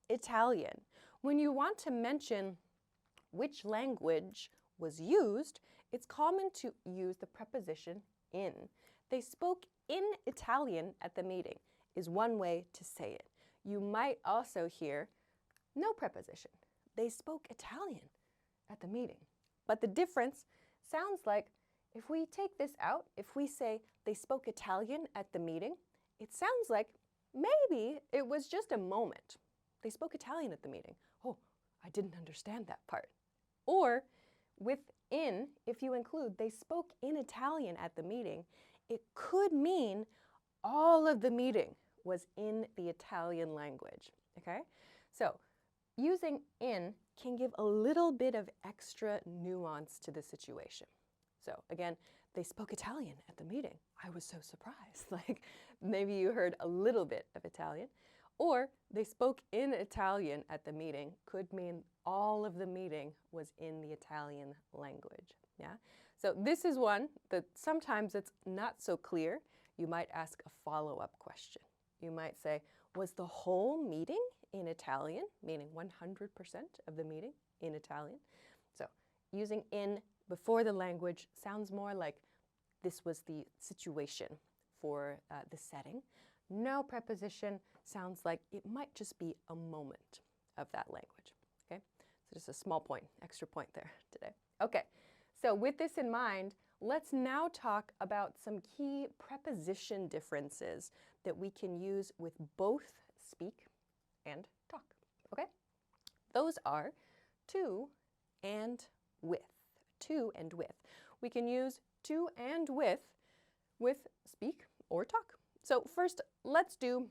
Italian. When you want to mention which language was used, it's common to use the preposition in. They spoke in Italian at the meeting is one way to say it. You might also hear no preposition. They spoke Italian at the meeting. But the difference sounds like if we take this out, if we say they spoke Italian at the meeting, it sounds like maybe it was just a moment. They spoke Italian at the meeting. Oh, I didn't understand that part. Or with in, if you include they spoke in Italian at the meeting, it could mean all of the meeting was in the Italian language, okay? So using in can give a little bit of extra nuance to the situation. So again, they spoke Italian at the meeting. I was so surprised. Like maybe you heard a little bit of Italian. Or they spoke in Italian at the meeting could mean all of the meeting was in the Italian language. Yeah. So this is one that sometimes it's not so clear. You might ask a follow-up question. You might say, was the whole meeting in Italian, meaning 100% of the meeting in Italian? So using in before the language sounds more like this was the situation for the setting. No preposition sounds like it might just be a moment of that language. Okay, so just a small point, extra point there today. Okay, so with this in mind, let's now talk about some key preposition differences that we can use with both speak and talk. Okay, those are to and with. To and with. We can use to and with speak or talk. So first, let's do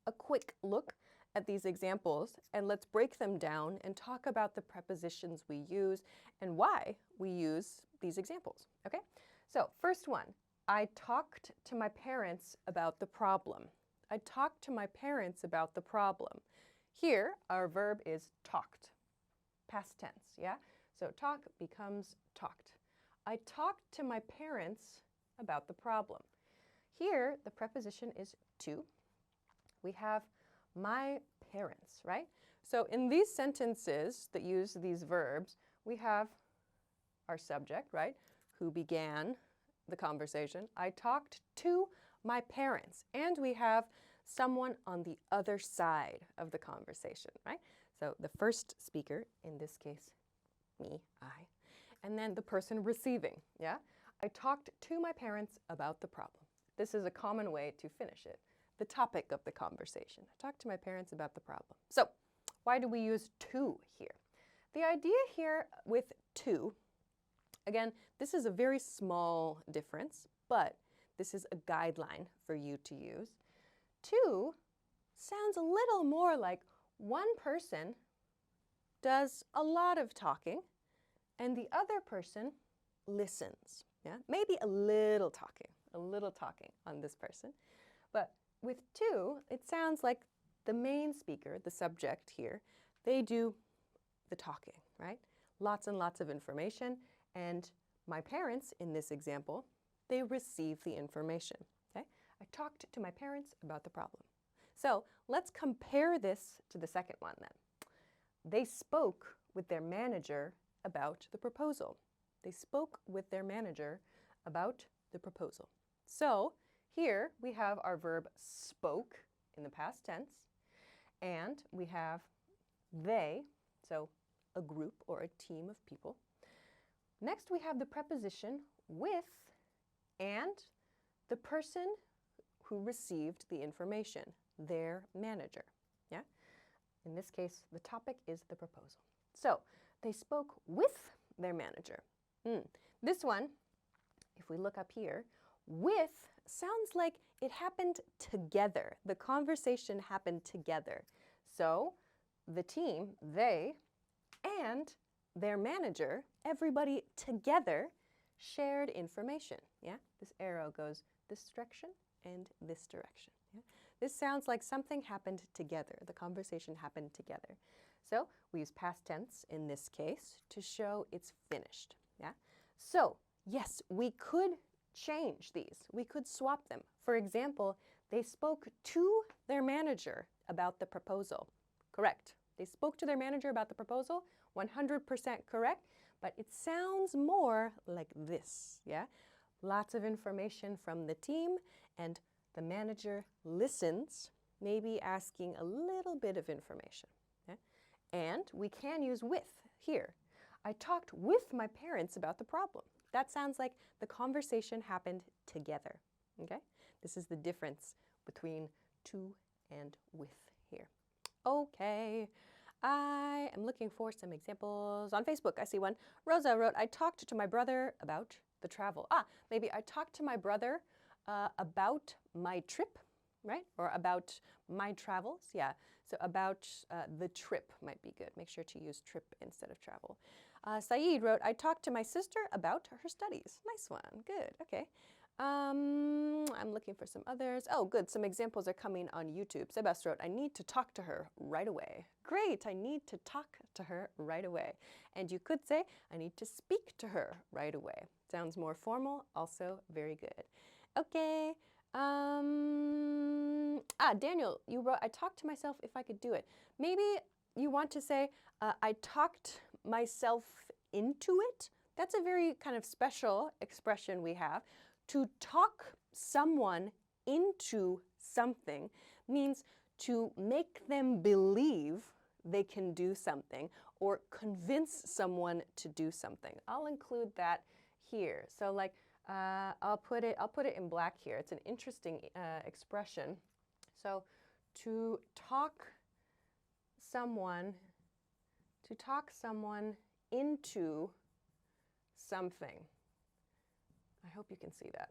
a quick look at these examples and let's break them down and talk about the prepositions we use and why we use these examples, okay? So first one, I talked to my parents about the problem. I talked to my parents about the problem. Here, our verb is talked, past tense, yeah? So talk becomes talked. I talked to my parents about the problem. Here, the preposition is to. We have my parents, right? So in these sentences that use these verbs, we have our subject, right? Who began the conversation. I talked to my parents. And we have someone on the other side of the conversation, right? So the first speaker, in this case, me, I, and then the person receiving, yeah? I talked to my parents about the problem. This is a common way to finish it. The topic of the conversation. I talked to my parents about the problem. So, why do we use to here? The idea here with to, again, this is a very small difference, but this is a guideline for you to use. To sounds a little more like one person does a lot of talking and the other person listens. Yeah, maybe a little talking on this person. But with to, it sounds like the main speaker, the subject here, they do the talking, right? Lots and lots of information. And my parents, in this example, they receive the information, okay? I talked to my parents about the problem. So let's compare this to the second one then. They spoke with their manager about the proposal. They spoke with their manager about the proposal. So here we have our verb spoke in the past tense, and we have they, so a group or a team of people. Next we have the preposition with and the person who received the information, their manager. Yeah? In this case, the topic is the proposal. So they spoke with their manager. This one, if we look up here, with sounds like it happened together. The conversation happened together. So the team, they, and their manager, everybody together shared information. Yeah, this arrow goes this direction and this direction. Yeah? This sounds like something happened together. The conversation happened together. So we use past tense in this case to show it's finished. Yeah. So yes, we could change these. We could swap them. For example, they spoke to their manager about the proposal. Correct. They spoke to their manager about the proposal. 100% correct. But it sounds more like this. Yeah. Lots of information from the team, and the manager listens, maybe asking a little bit of information. Yeah? And we can use with here. I talked with my parents about the problem. That sounds like the conversation happened together. Okay? This is the difference between to and with here. Okay. I am looking for some examples on Facebook. I see one. Rosa wrote, I talked to my brother about the travel. Maybe I talked to my brother about my trip, right? Or about my travels. Yeah, so about the trip might be good. Make sure to use trip instead of travel. Saeed wrote, I talked to my sister about her studies. Nice one, good, okay. I'm looking for some others. Oh, good. Some examples are coming on YouTube. Sebas wrote, I need to talk to her right away. Great. I need to talk to her right away. And you could say, I need to speak to her right away. Sounds more formal. Also very good. Okay. Daniel, you wrote, I talked to myself if I could do it. Maybe you want to say, I talked myself into it. That's a very kind of special expression we have. To talk someone into something means to make them believe they can do something or convince someone to do something. I'll include that here. So like, I'll put it in black here. It's an interesting expression. So to talk someone into something. I hope you can see that.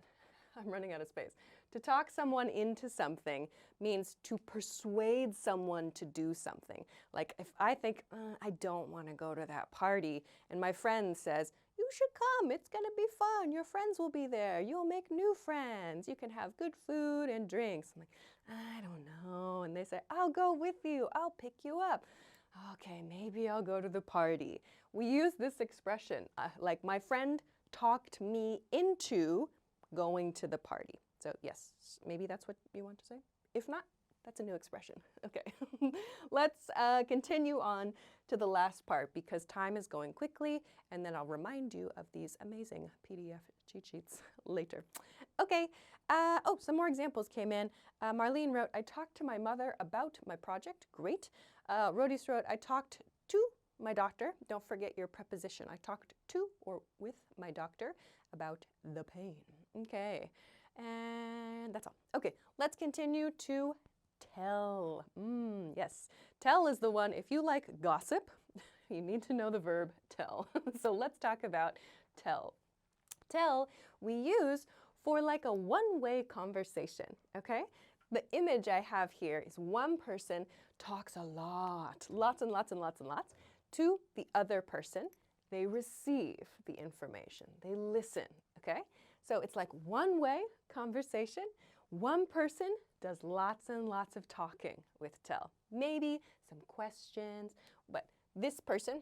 I'm running out of space. To talk someone into something means to persuade someone to do something. Like if I think, I don't want to go to that party, and my friend says, you should come, it's going to be fun, your friends will be there, you'll make new friends, you can have good food and drinks. I'm like, I don't know. And they say, I'll go with you, I'll pick you up. Okay, maybe I'll go to the party. We use this expression, like my friend talked me into going to the party. So yes, maybe that's what you want to say. If not, that's a new expression. Okay, let's continue on to the last part because time is going quickly, and then I'll remind you of these amazing PDF cheat sheets later. Okay, oh, some more examples came in. Marlene wrote, I talked to my mother about my project. Great. Rodis wrote, I talked to my doctor. Don't forget your preposition. I talked to or with my doctor about the pain. Okay, and that's all. Okay, let's continue to tell. Yes, tell is the one, if you like gossip, you need to know the verb tell. So let's talk about tell. Tell we use for like a one-way conversation, okay? The image I have here is one person talks a lot, lots and lots and lots and lots, to the other person. They receive the information. They listen, okay? So it's like one-way conversation. One person does lots and lots of talking with tell. Maybe some questions, but this person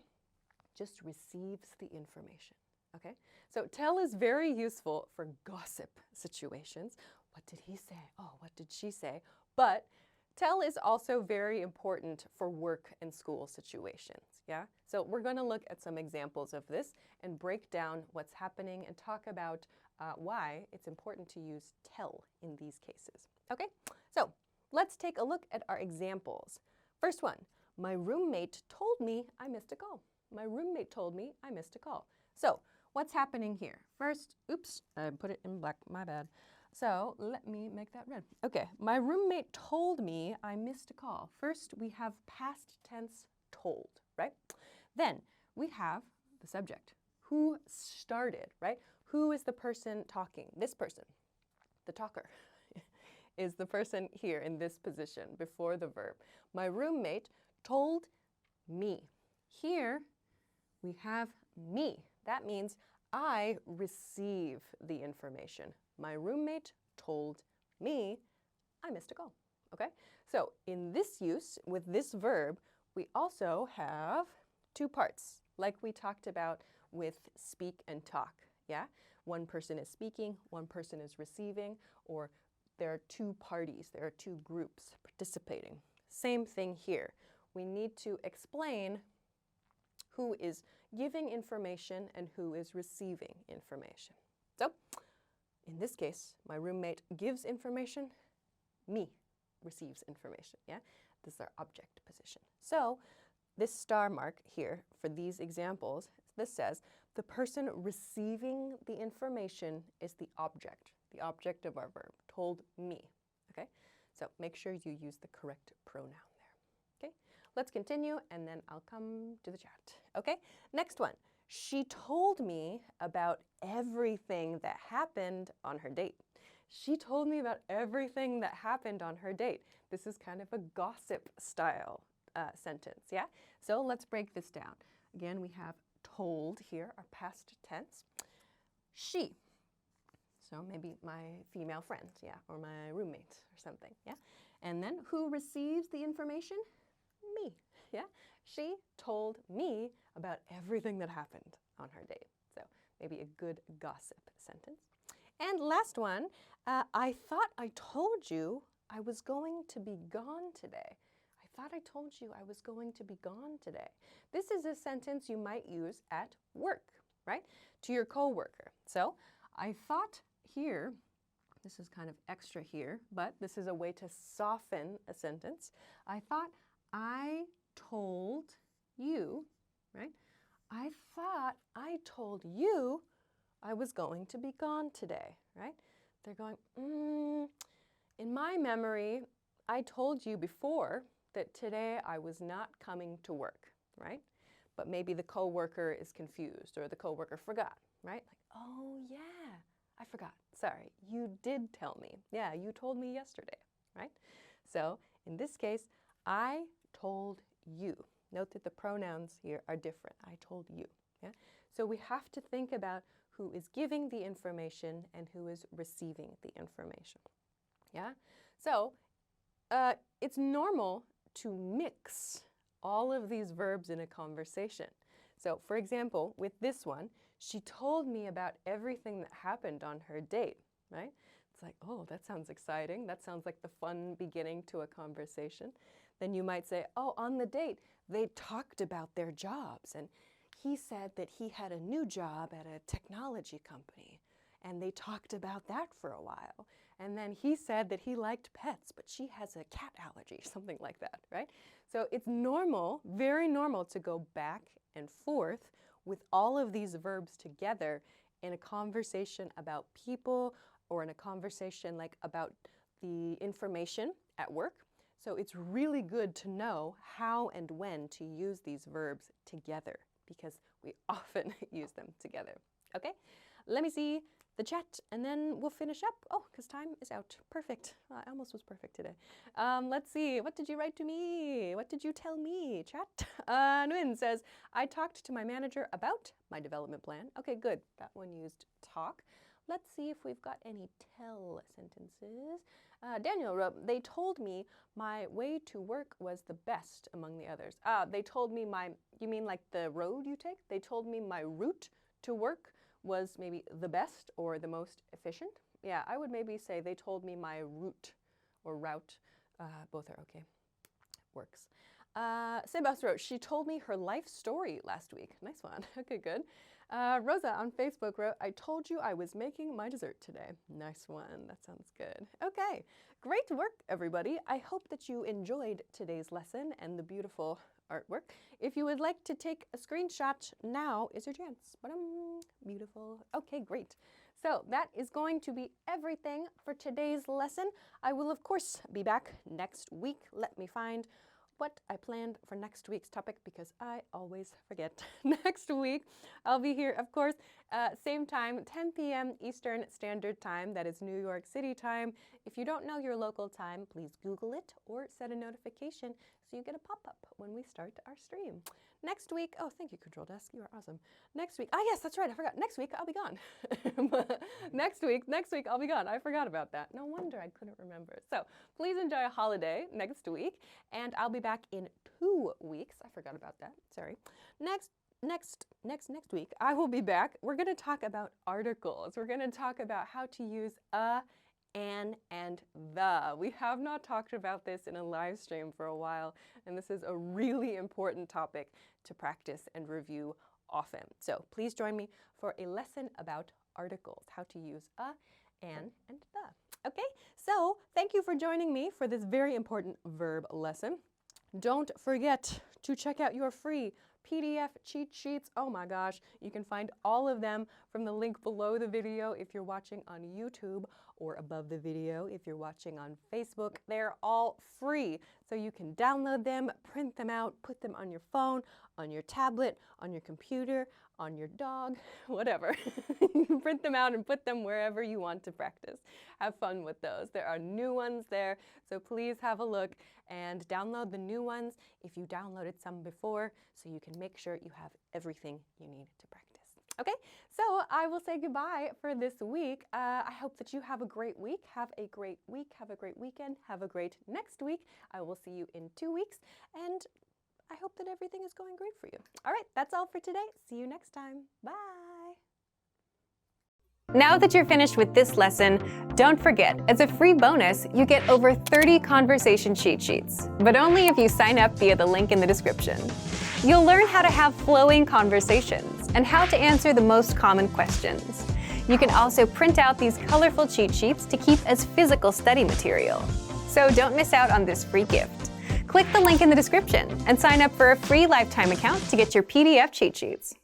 just receives the information, okay? So tell is very useful for gossip situations. What did he say? Oh, what did she say? But tell is also very important for work and school situations, yeah? So we're going to look at some examples of this and break down what's happening and talk about why it's important to use tell in these cases, okay? So let's take a look at our examples. First one, my roommate told me I missed a call. My roommate told me I missed a call. So what's happening here? First, oops, I put it in black, my bad. So let me make that red. Okay, my roommate told me I missed a call. First, we have past tense told, right? Then we have the subject. Who started, right? Who is the person talking? This person, the talker, is the person here in this position before the verb. My roommate told me. Here we have me. That means I receive the information. My roommate told me I missed a call, okay? So in this use, with this verb, we also have two parts, like we talked about with speak and talk, yeah? One person is speaking, one person is receiving, or there are two parties, there are two groups participating. Same thing here. We need to explain who is giving information and who is receiving information. So, in this case, my roommate gives information, me receives information, yeah? This is our object position. So, this star mark here for these examples, this says the person receiving the information is the object of our verb, told me, okay? So make sure you use the correct pronoun there, okay? Let's continue and then I'll come to the chat, okay? Next one, she told me about everything that happened on her date. She told me about everything that happened on her date. This is kind of a gossip style sentence, yeah? So let's break this down. Again, we have told here, our past tense. She. So maybe my female friend, yeah, or my roommate or something, yeah. And then who receives the information? Me, yeah. She told me about everything that happened on her date. So maybe a good gossip sentence. And last one, I thought I told you I was going to be gone today. I thought I told you I was going to be gone today. This is a sentence you might use at work, right? To your coworker. So I thought here, this is kind of extra here, but this is a way to soften a sentence. I thought I told you, right? I thought I told you I was going to be gone today, right? They're going, in my memory, I told you before that today I was not coming to work, right? But maybe the coworker is confused or the coworker forgot, right? Like, oh yeah, I forgot. Sorry, you did tell me. Yeah, you told me yesterday, right? So in this case, I told you. Note that the pronouns here are different. I told you. Yeah? So we have to think about who is giving the information and who is receiving the information. Yeah? So it's normal to mix all of these verbs in a conversation. So for example, with this one, she told me about everything that happened on her date, right? It's like, oh, that sounds exciting. That sounds like the fun beginning to a conversation. Then you might say, oh, on the date, they talked about their jobs, and he said that he had a new job at a technology company, and they talked about that for a while. And then he said that he liked pets, but she has a cat allergy, something like that, right? So it's normal, very normal, to go back and forth with all of these verbs together in a conversation about people or in a conversation like about the information at work. So it's really good to know how and when to use these verbs together because we often use them together. Okay, let me see the chat and then we'll finish up. Oh, because time is out. Perfect. I almost was perfect today. Let's see. What did you write to me? What did you tell me, chat? Nguyen says, I talked to my manager about my development plan. Okay, good. That one used talk. Let's see if we've got any tell sentences. Daniel wrote, they told me my way to work was the best among the others. They told me you mean like the road you take? They told me my route to work was maybe the best or the most efficient. Yeah, I would maybe say they told me my route or route. Both are okay. Works. Sebas wrote, she told me her life story last week. Nice one. Okay, good. Rosa on Facebook wrote, I told you I was making my dessert today. Nice one. That sounds good. Okay, great work, everybody. I hope that you enjoyed today's lesson and the beautiful artwork. If you would like to take a screenshot, now is your chance. Beautiful. Okay, great. So that is going to be everything for today's lesson. I will, of course, be back next week. Let me find what I planned for next week's topic because I always forget. Next week, I'll be here, of course, same time, 10 p.m. Eastern Standard Time. That is New York City time. If you don't know your local time, please Google it or set a notification so you get a pop-up when we start our stream. Next week, oh, thank you, Control Desk. You are awesome. Next week, yes, that's right. I forgot. Next week, I'll be gone. Next week, I'll be gone. I forgot about that. No wonder I couldn't remember. So please enjoy a holiday next week, and I'll be back in 2 weeks. I forgot about that. Sorry. Next week, I will be back. We're going to talk about articles. We're going to talk about how to use a, an, and the. We have not talked about this in a live stream for a while, and this is a really important topic to practice and review often. So please join me for a lesson about articles, how to use a, an, and the. Okay, so thank you for joining me for this very important verb lesson. Don't forget to check out your free PDF cheat sheets. Oh my gosh, you can find all of them from the link below the video if you're watching on YouTube or above the video if you're watching on Facebook. They're all free, so you can download them, print them out, put them on your phone, on your tablet, on your computer, on your dog, whatever. You can print them out and put them wherever you want to practice. Have fun with those. There are new ones there, so please have a look and download the new ones if you downloaded some before so you can make sure you have everything you need to practice. Okay, so I will say goodbye for this week. I hope that you have a great week. Have a great week. Have a great weekend. Have a great next week. I will see you in 2 weeks, and I hope that everything is going great for you. All right, that's all for today. See you next time. Bye. Now that you're finished with this lesson, don't forget, as a free bonus, you get over 30 conversation cheat sheets, but only if you sign up via the link in the description. You'll learn how to have flowing conversations and how to answer the most common questions. You can also print out these colorful cheat sheets to keep as physical study material. So don't miss out on this free gift. Click the link in the description and sign up for a free lifetime account to get your PDF cheat sheets.